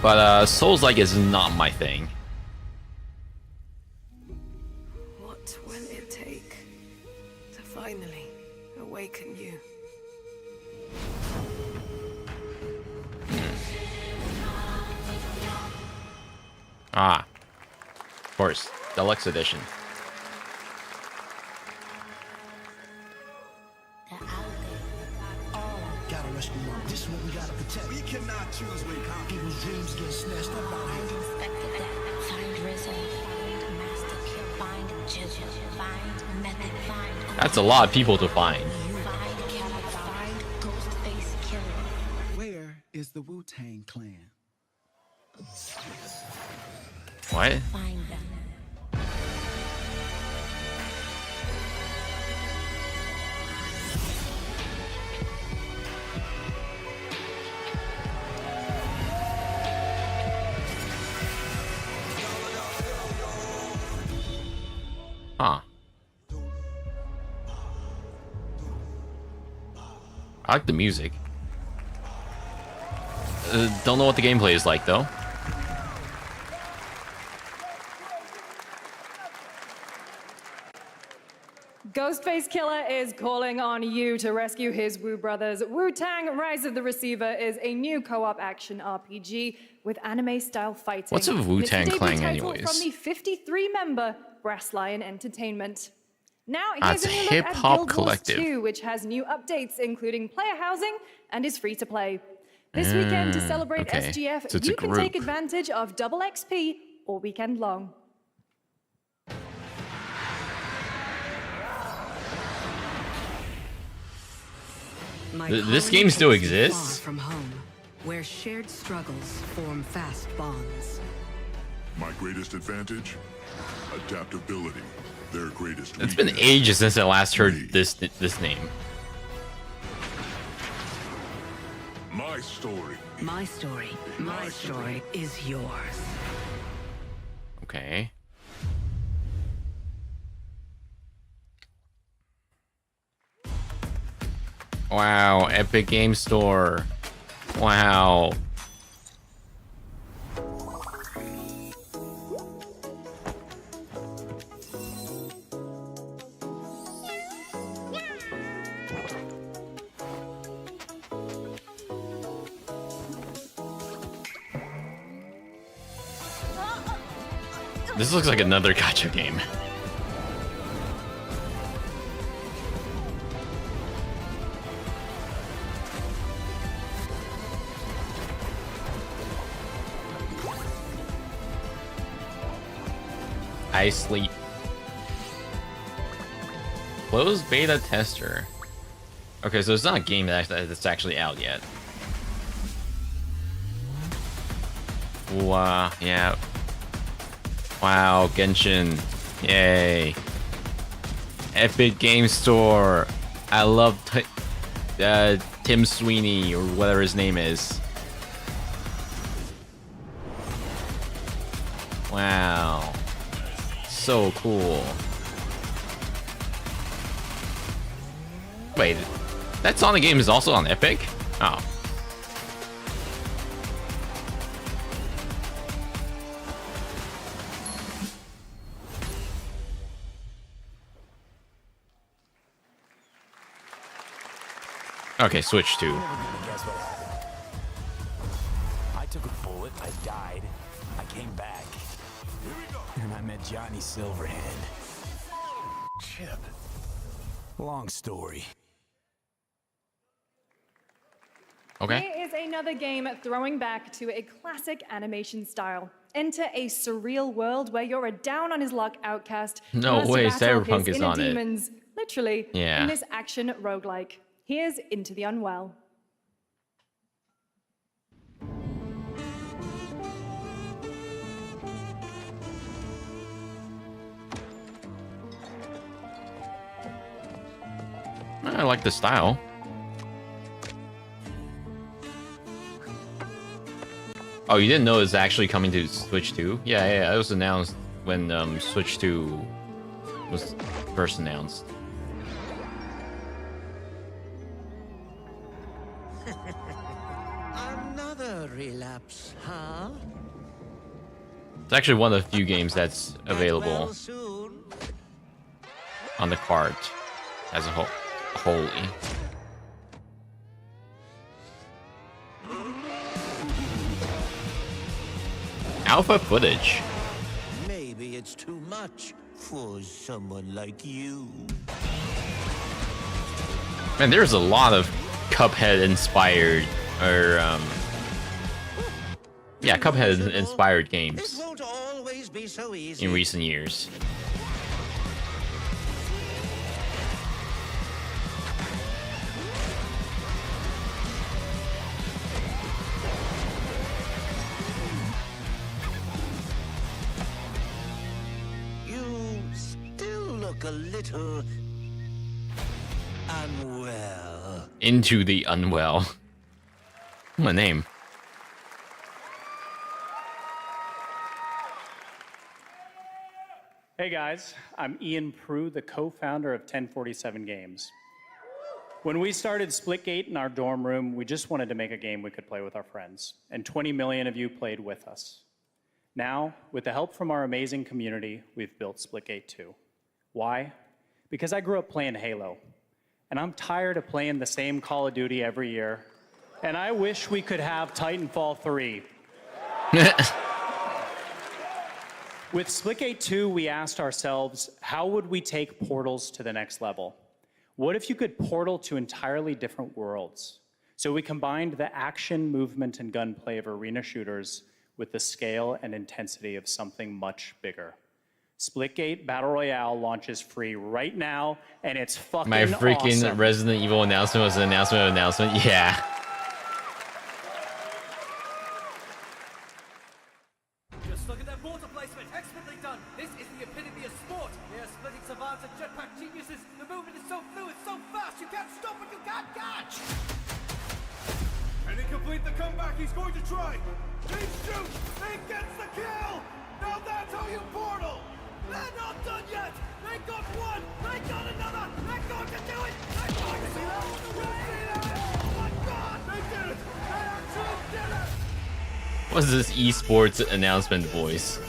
But Souls-like is not my thing. What will it take to finally awaken you? Ah, of course, Deluxe Edition. Gotta rescue them. This is what we gotta protect. We cannot choose when people's dreams get snatched up out here. That's a lot of people to find. is the Wu-Tang Clan. What? Find them. Huh. I like the music. Don't know what the gameplay is like, though. Ghostface Killer is calling on you to rescue his Wu brothers. Wu-Tang Rise of the Receiver is a new co-op action RPG with anime-style fighting. What's a Wu-Tang Clan, anyways? From the 53-member Brass Lion Entertainment. Now It's here's a a new look hip at hop Guild Wars collective. 2, which has new updates, including player housing and is free to play. This weekend, to celebrate okay. SGF, So it's a you can take group. advantage of double XP all weekend long. This game still exists? Far from home, where shared struggles form fast bonds. My greatest advantage? Adaptability. Their greatest It's been weakness. ages since I last heard this name. My story. My story is yours. Okay. Wow, Epic Game Store. Wow. This looks like another gacha game. I sleep. Closed beta tester. Okay, so it's not a game that's actually out yet. Wow, yeah. Wow, Genshin. Yay. Epic Game Store. I love Tim Sweeney, or whatever his name is. Wow. So cool. Wait, that Sonic game is also on Epic? Oh. Okay, Switch 2. Guess what happened? I took a bullet, I died, I came back. And I met Johnny Silverhand. Chip. Long story. Okay. Here is another game throwing back to a classic animation style. Enter a surreal world where you're a down-on-his-luck outcast. No who has to way, battle his Cyberpunk is inner on it. demons, literally, Yeah. in this action roguelike. Here's Into the Unwell. I like the style. Oh, you didn't know it's actually coming to Switch 2? Yeah, it was announced when Switch 2 was first announced. Another relapse, huh? It's actually one of the few games that's available Well, soon. on the cart as a wholly. Alpha footage. Maybe it's too much for someone like you. Man, there's a lot of Cuphead inspired, or yeah, Cuphead inspired games Won't always be so easy. in recent years. little unwell. Into the unwell. What a name. Hey guys, I'm Ian Prue, the co-founder of 1047 Games. When we started Splitgate in our dorm room, we just wanted to make a game we could play with our friends, and 20 million of you played with us. Now, with the help from our amazing community, we've built Splitgate 2. Why? Because I grew up playing Halo, and I'm tired of playing the same Call of Duty every year, and I wish we could have Titanfall 3. With Splitgate 2, we asked ourselves, how would we take portals to the next level? What if you could portal to entirely different worlds? So we combined the action, movement, and gunplay of arena shooters with the scale and intensity of something much bigger. Splitgate Battle Royale launches free right now, and it's fucking My freaking awesome. Resident Evil announcement was an announcement of an announcement. Yeah. Just look at that water placement. Expertly done. This is the epitome of sport. We are splitting savants and jetpack geniuses. The movement is so fluid, so fast, you can't stop it, you can't catch. Can he complete the comeback? He's going to try. He shoots. He gets the kill. Now that's how you portal. They're not done yet. They got one. They got another. They're going to do it. They're going to do it. Oh my God! They did it. They actually did it. What's this esports announcement voice?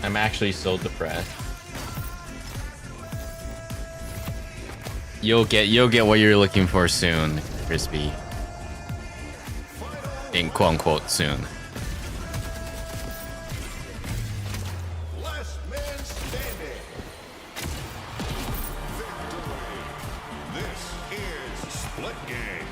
I'm actually so depressed. You'll get what you're looking for soon, Crispy. In quote unquote soon. Last man standing. Victory. This is Splitgate.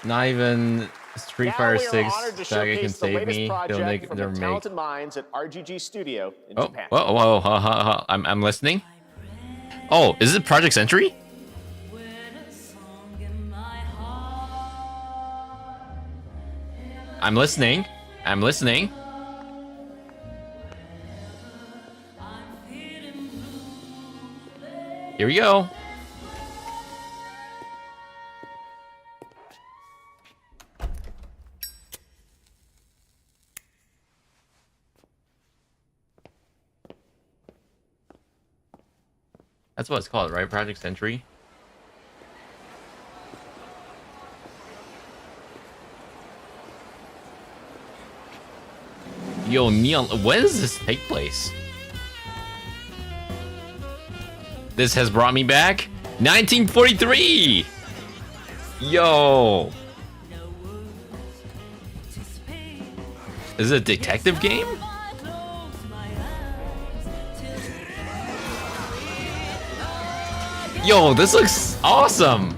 Not even Street Now Fighter we are 6 honored to Saga can showcase the save latest me. project from the They'll make. talented minds at RGG Studio in Oh, Japan. whoa. I'm listening. Oh, is it Project Century? I'm listening. I'm listening. Here we go. That's what it's called, right? Project Century. Yo, Neon, when does this take place? This has brought me back. 1943! Yo! Is it a detective game? Yo, this looks awesome!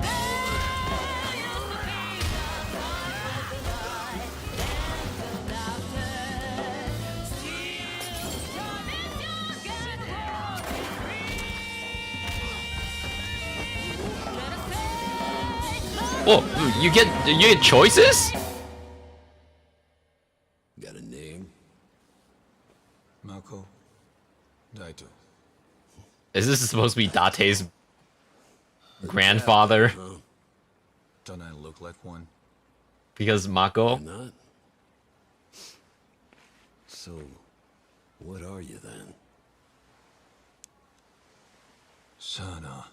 Oh, you get choices? Got a name? Mako Daito. Is this supposed to be Date's grandfather? Don't I look like one? Because Mako? Not. So, what are you then? Sana.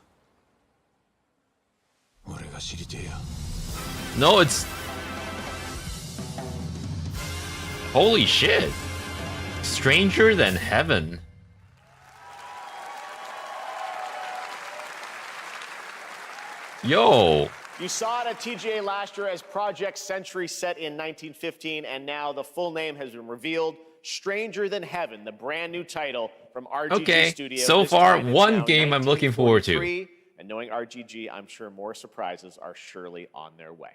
No, it's... Holy shit. Stranger than heaven. Yo. You saw it at TGA last year as Project Century set in 1915, and now the full name has been revealed. Stranger Than Heaven, the brand new title from RGG Studios. So This far, time it's one now game I'm looking forward to. 1943, and knowing RGG, I'm sure more surprises are surely on their way.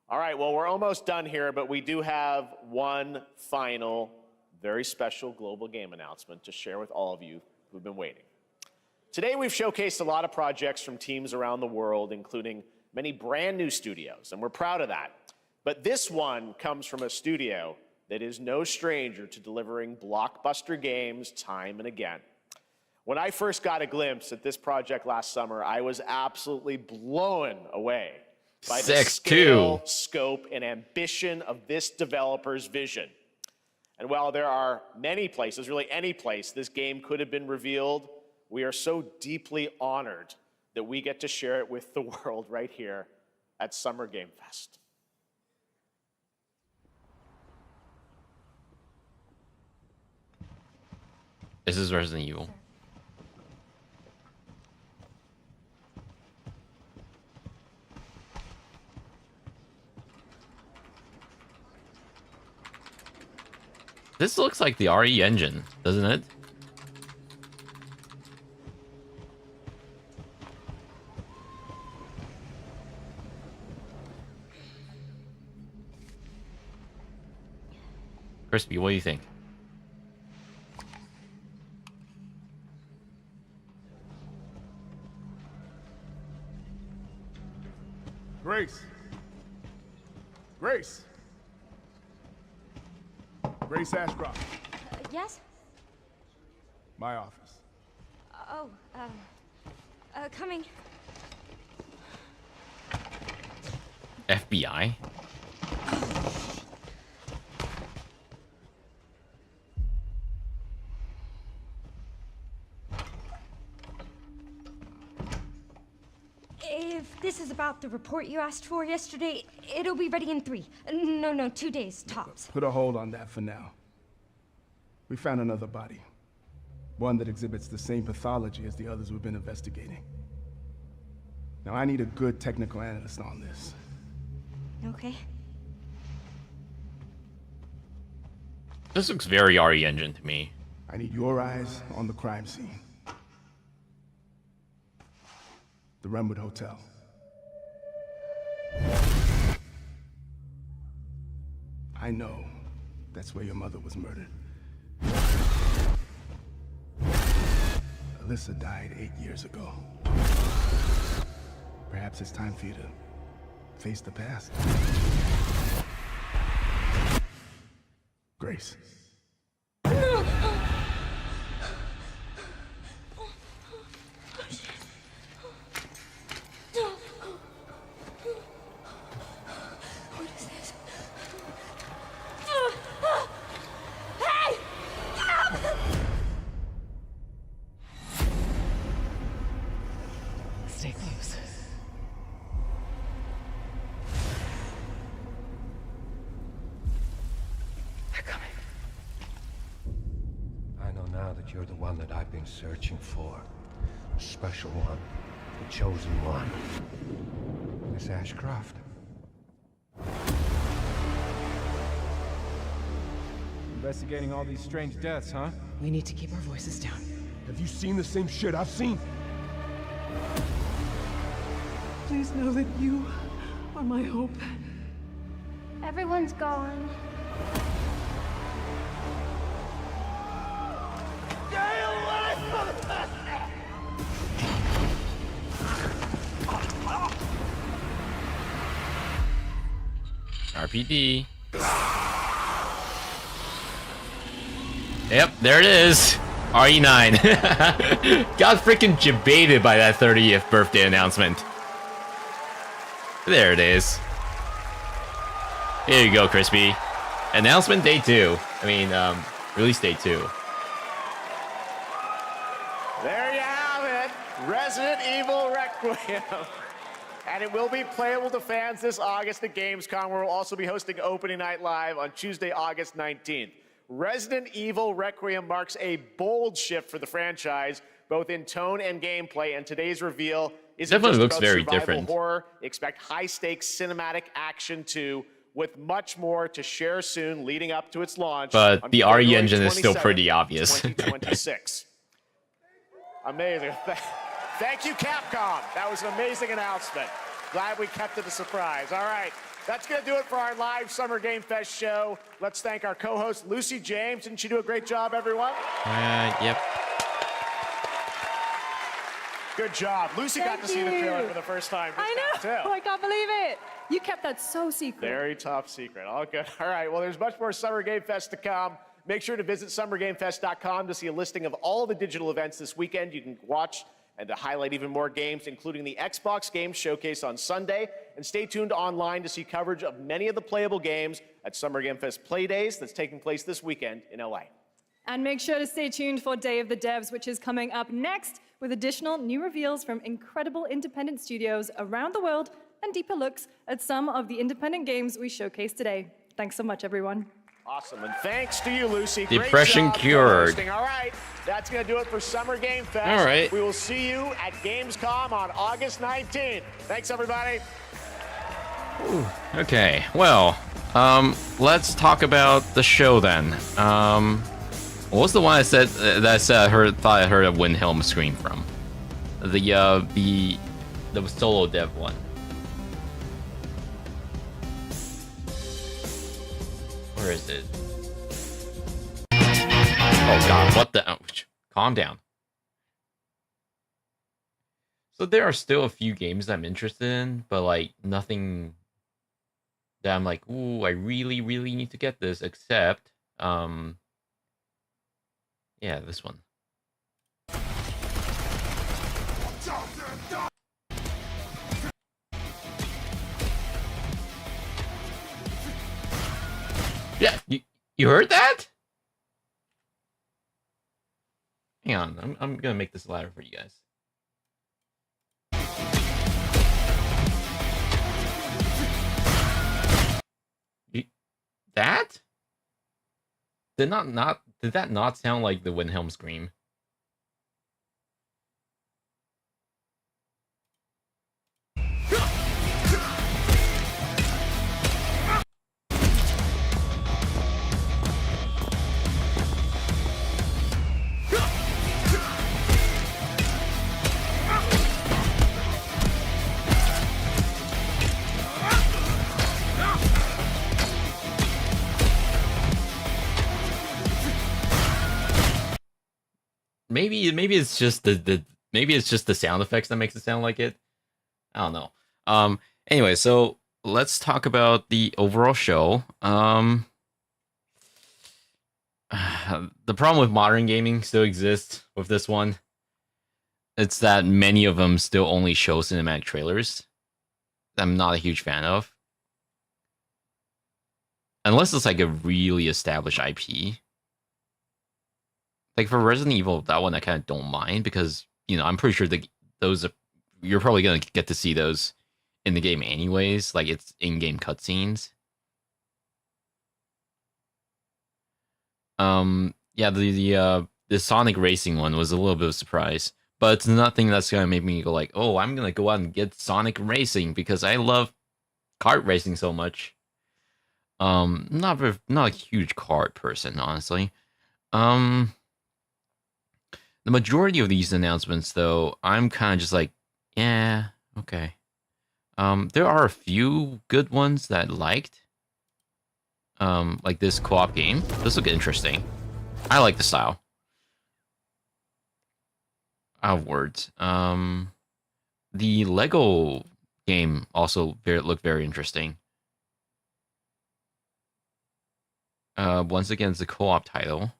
All right, well, we're almost done here, but we do have one final, very special global game announcement to share with all of you who've been waiting. Today, we've showcased a lot of projects from teams around the world, including many brand new studios, and we're proud of that. But this one comes from a studio that is no stranger to delivering blockbuster games time and again. When I first got a glimpse at this project last summer, I was absolutely blown away by the scale, scope, and ambition of this developer's vision. And while there are many places, really any place, this game could have been revealed, we are so deeply honored that we get to share it with the world right here at Summer Game Fest. This is Resident Evil. This looks like the RE engine, doesn't it? Crispy, what do you think? Grace. Grace. Grace Ashcroft. Yes? My office. Oh, coming. FBI? If this is about the report you asked for yesterday, it'll be ready in 2 days, tops. Put a hold on that for now. We found another body. One that exhibits the same pathology as the others we've been investigating. Now, I need a good technical analyst on this. Okay. This looks very RE engine to me. I need your eyes on the crime scene. The Renwood Hotel. I know that's where your mother was murdered. Alyssa died 8 years ago. Perhaps it's time for you to face the past. Grace. Stay close. They're coming. I know now that you're the one that I've been searching for. The special one. The chosen one. Miss Ashcroft. Investigating all these strange deaths, huh? We need to keep our voices down. Have you seen the same shit I've seen? Please know that you are my hope. Everyone's gone. Stay away from us! RPD. Yep, there it is. RE9. Got freaking debated by that 30th birthday announcement. There it is. Here you go, Crispy. Announcement day 2. I mean, release day 2. There you have it, Resident Evil Requiem. And it will be playable to fans this August at Gamescom, where we'll also be hosting Opening Night Live on Tuesday, August 19th. Resident Evil Requiem marks a bold shift for the franchise, both in tone and gameplay, and today's reveal isn't Definitely just looks about very survival different. horror. Expect high-stakes cinematic action too, with much more to share soon leading up to its launch. But on the RE February engine is still 27th, pretty obvious. 2026. Amazing. Thank you, Capcom. That was an amazing announcement. Glad we kept it a surprise. All right, that's going to do it for our live Summer Game Fest show. Let's thank our co-host, Lucy James. Didn't she do a great job, everyone? Yep. Good job. Lucy got to see the trailer for the first time this time, too. I can't believe it. You kept that so secret. Very top secret. All good. All right. Well, there's much more Summer Game Fest to come. Make sure to visit summergamefest.com to see a listing of all the digital events this weekend you can watch and to highlight even more games, including the Xbox Games Showcase on Sunday. And stay tuned online to see coverage of many of the playable games at Summer Game Fest Play Days that's taking place this weekend in LA. And make sure to stay tuned for Day of the Devs, which is coming up next with additional new reveals from incredible independent studios around the world and deeper looks at some of the independent games we showcased today. Thanks so much, everyone. Awesome, and thanks to you, Lucy. Depression Great job cured. co-hosting. All right, that's going to do it for Summer Game Fest. All right. We will see you at Gamescom on August 19th. Thanks, everybody. Ooh, okay, well, let's talk about the show then. What was the one I said thought I heard a Wilhelm scream from? The solo dev one. Where is it? Oh god, what the? Oh, calm down. So there are still a few games I'm interested in, but like nothing that I'm like, ooh, I really, really need to get this, except, yeah, this one. Yeah, you heard that? Hang on, I'm gonna make this louder for you guys. That? Did that not sound like the Wilhelm scream? Maybe it's just the sound effects that makes it sound like it. I don't know. Anyway, so let's talk about the overall show. The problem with modern gaming still exists with this one. It's that many of them still only show cinematic trailers. I'm not a huge fan of. Unless it's like a really established IP. Like for Resident Evil, that one I kind of don't mind because, you know, I'm pretty sure you're probably going to get to see those in the game anyways. Like it's in-game cutscenes. Yeah, the Sonic Racing one was a little bit of a surprise, but it's nothing that's going to make me go like, oh, I'm going to go out and get Sonic Racing because I love kart racing so much. Not a huge kart person, honestly. The majority of these announcements, though, I'm kind of just like, yeah, okay. There are a few good ones that I liked. Like this co-op game. This looks interesting. I like the style. I have words. The Lego game also looked very interesting. Once again, it's a co-op title.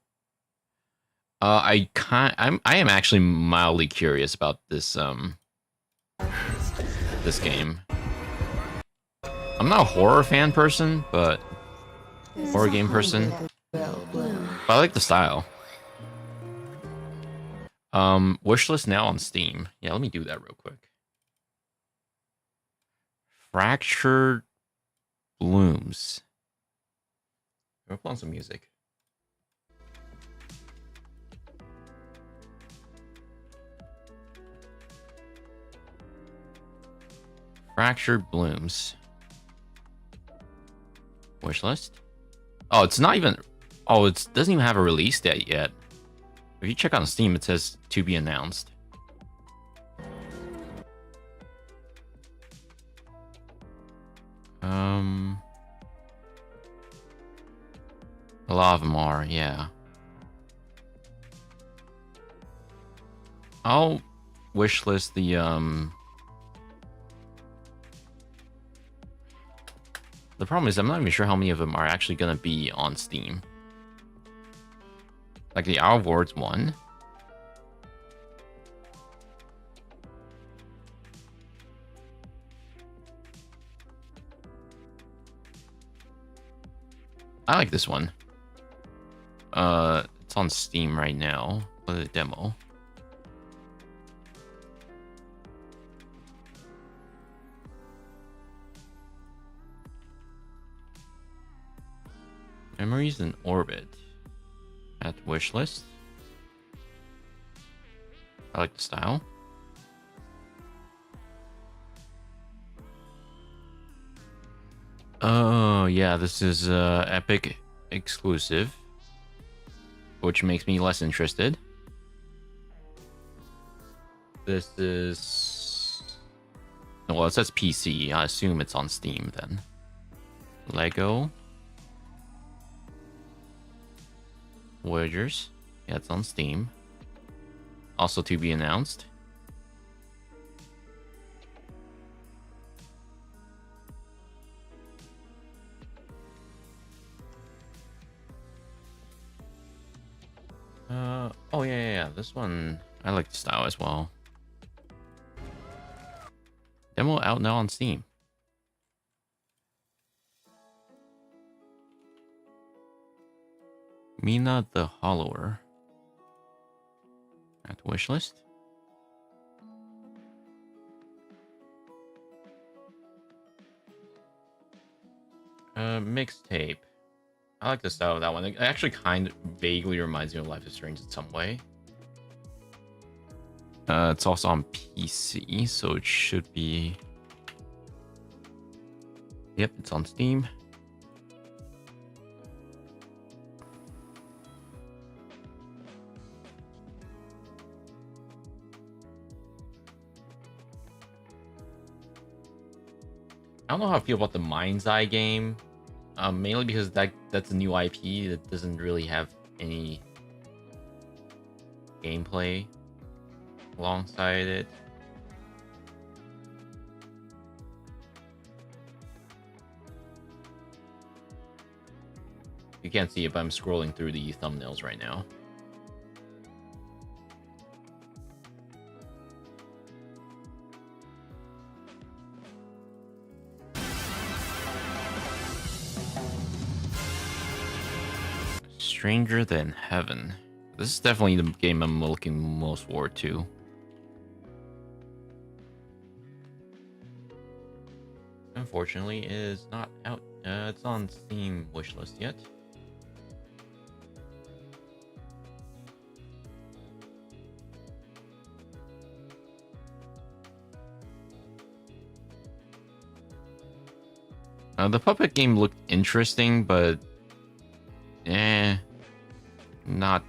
I am actually mildly curious about this this game. I'm not a horror fan person, but horror game person. But I like the style. Wishlist now on Steam. Yeah, let me do that real quick. Fractured Blooms. We'll put on some music. Fractured Blooms. Wishlist. Oh, it's not even... Oh, it doesn't even have a release date yet. If you check on Steam, it says to be announced. A lot of them are, yeah. I'll wishlist the problem is I'm not even sure how many of them are actually gonna be on Steam. Like the Hour of Words one. I like this one. It's on Steam right now. Play the demo. Memories in Orbit. At wishlist. I like the style. Oh yeah, this is Epic exclusive, which makes me less interested. This is... Well, it says PC. I assume it's on Steam then. Lego. Voyagers. Yeah, it's on Steam. Also to be announced. Oh yeah. This one, I like the style as well. Demo out now on Steam. Mina the Hollower. At wishlist. Mixtape. I like the style of that one. It actually kind of vaguely reminds me of Life is Strange in some way. It's also on PC, so it should be... Yep, it's on Steam. I don't know how I feel about the Mind's Eye game. Mainly because that's a new IP that doesn't really have any gameplay alongside it. You can't see it, but I'm scrolling through the thumbnails right now. Stranger Than Heaven. This is definitely the game I'm looking most forward to. Unfortunately, it is not out. It's on Steam wishlist yet. The puppet game looked interesting, but not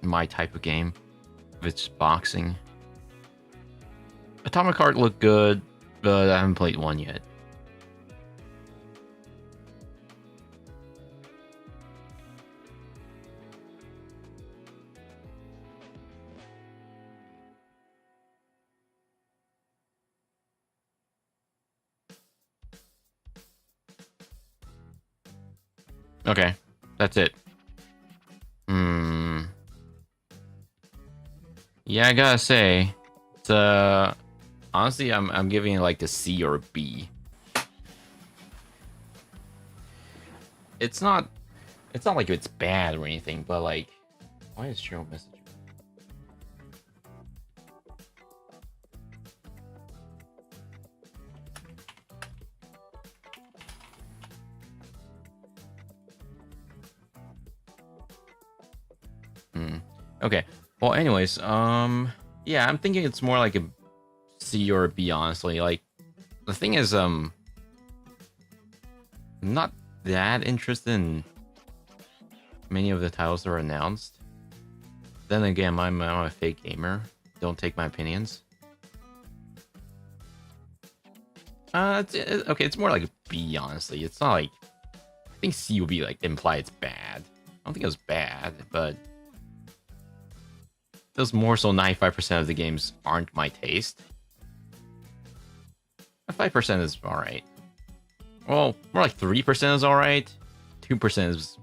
my type of game. If it's boxing. Atomic Heart looked good, but I haven't played one yet. Okay, that's it. Yeah, I gotta say, it's honestly, I'm giving it like a C or a B. It's not like it's bad or anything, but like, why is Cheryl messaging? Okay. Well, anyways, yeah, I'm thinking it's more like a C or a B, honestly. Like, the thing is, I'm not that interested in many of the titles that are announced. Then again, I'm a fake gamer. Don't take my opinions. Okay, it's more like a B, honestly. It's not like... I think C would be like imply it's bad. I don't think it was bad, but... Those more so 95% of the games aren't my taste. 5% is alright. Well, more like 3% is alright. 2% is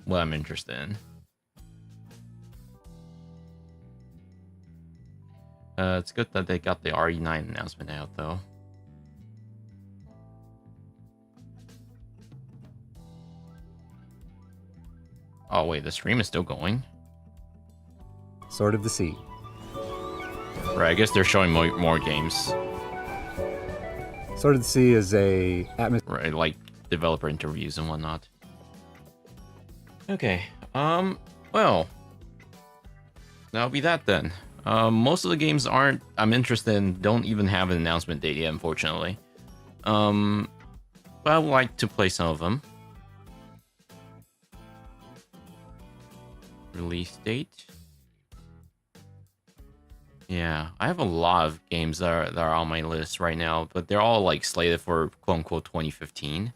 what I'm interested in. It's good that they got the RE9 announcement out, though. Oh, wait, the stream is still going? Sword of the Sea. Right, I guess they're showing more games. Sword of the Sea is a... Right, like developer interviews and whatnot. Okay, well... That'll be that then. Most of the games I'm interested in don't even have an announcement date yet, unfortunately. But I would like to play some of them. Release date. Yeah, I have a lot of games that are on my list right now, but they're all like slated for quote-unquote 2015.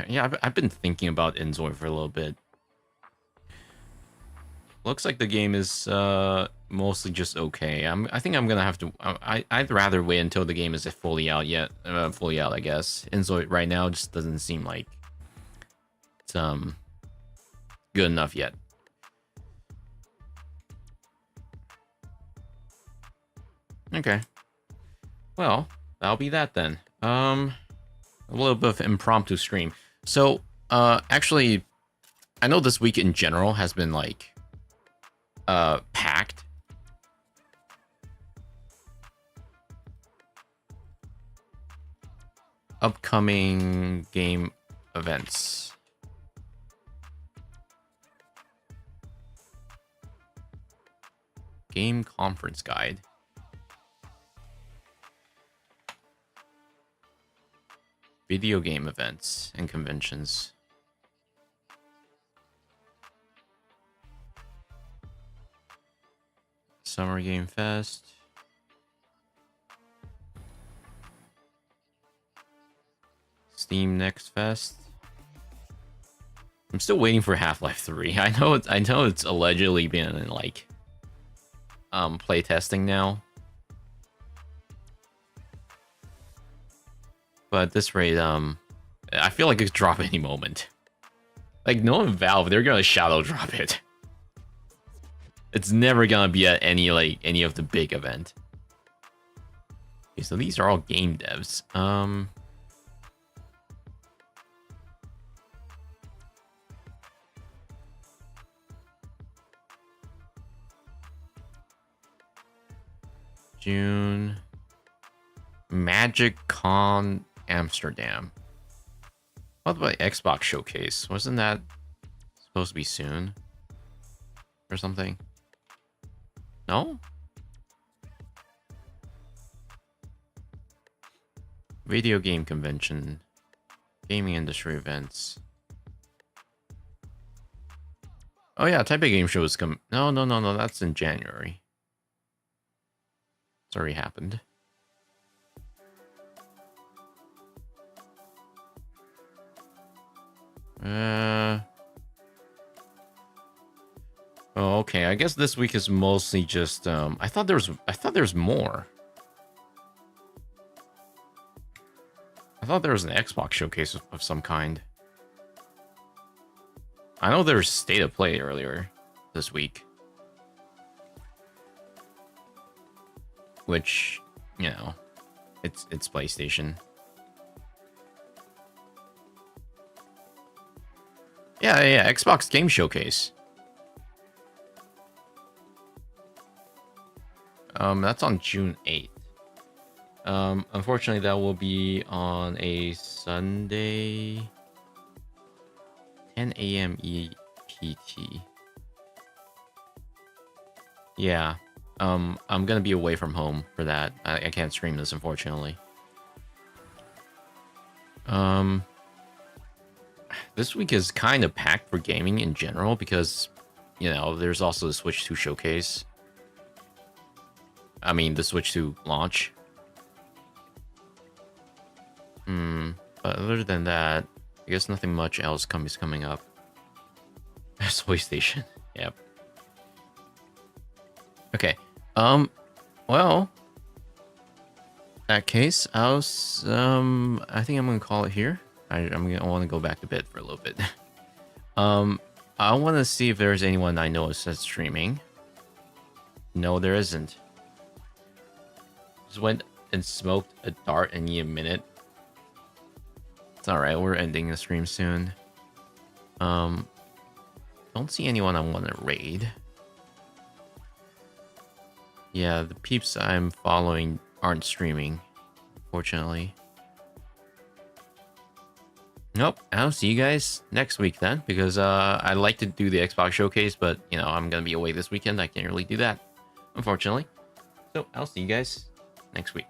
Yeah, I've been thinking about Inzoi for a little bit. Looks like the game is mostly just okay. I think I'm gonna have to. I'd rather wait until the game is fully out yet. Fully out, I guess. Inzoi right now just doesn't seem like it's good enough yet. Okay. Well, that'll be that then. A little bit of impromptu stream. So, actually, I know this week in general has been like packed. Upcoming game events. Game conference guide. Video game events and conventions. Summer Game Fest. Steam Next Fest. I'm still waiting for Half-Life 3. I know it's allegedly been in like playtesting now. But at this rate, I feel like it's drop any moment. Like, knowing Valve, they're gonna shadow drop it. It's never gonna be at any of the big event. Okay, so these are all game devs. June. Magic Con Amsterdam. What about Xbox Showcase? Wasn't that supposed to be soon? Or something? No? Video game convention. Gaming industry events. Oh yeah, Taipei Game Show is coming. No, that's in January. It's already happened. Oh, okay. I guess this week is mostly just I thought there was more. I thought there was an Xbox showcase of some kind. I know there was State of Play earlier this week. Which, you know, it's PlayStation. Yeah, Xbox Game Showcase. That's on June 8th. Unfortunately, that will be on a Sunday, 10 a.m. EPT. Yeah. I'm gonna be away from home for that. I can't stream this, unfortunately. This week is kind of packed for gaming in general because, you know, there's also the Switch 2 showcase. I mean, the Switch 2 launch. But other than that, I guess nothing much else is coming up. There's PlayStation. Yep. Okay. Well, in that case, I think I'm gonna call it here. I want to go back to bed for a little bit. I want to see if there's anyone I know that's streaming. No, there isn't. Just went and smoked a dart and a minute. It's all right. We're ending the stream soon. Don't see anyone I want to raid. Yeah, the peeps I'm following aren't streaming, unfortunately. Nope, I'll see you guys next week then, because I'd like to do the Xbox showcase, but, you know, I'm going to be away this weekend. I can't really do that, unfortunately. So, I'll see you guys next week.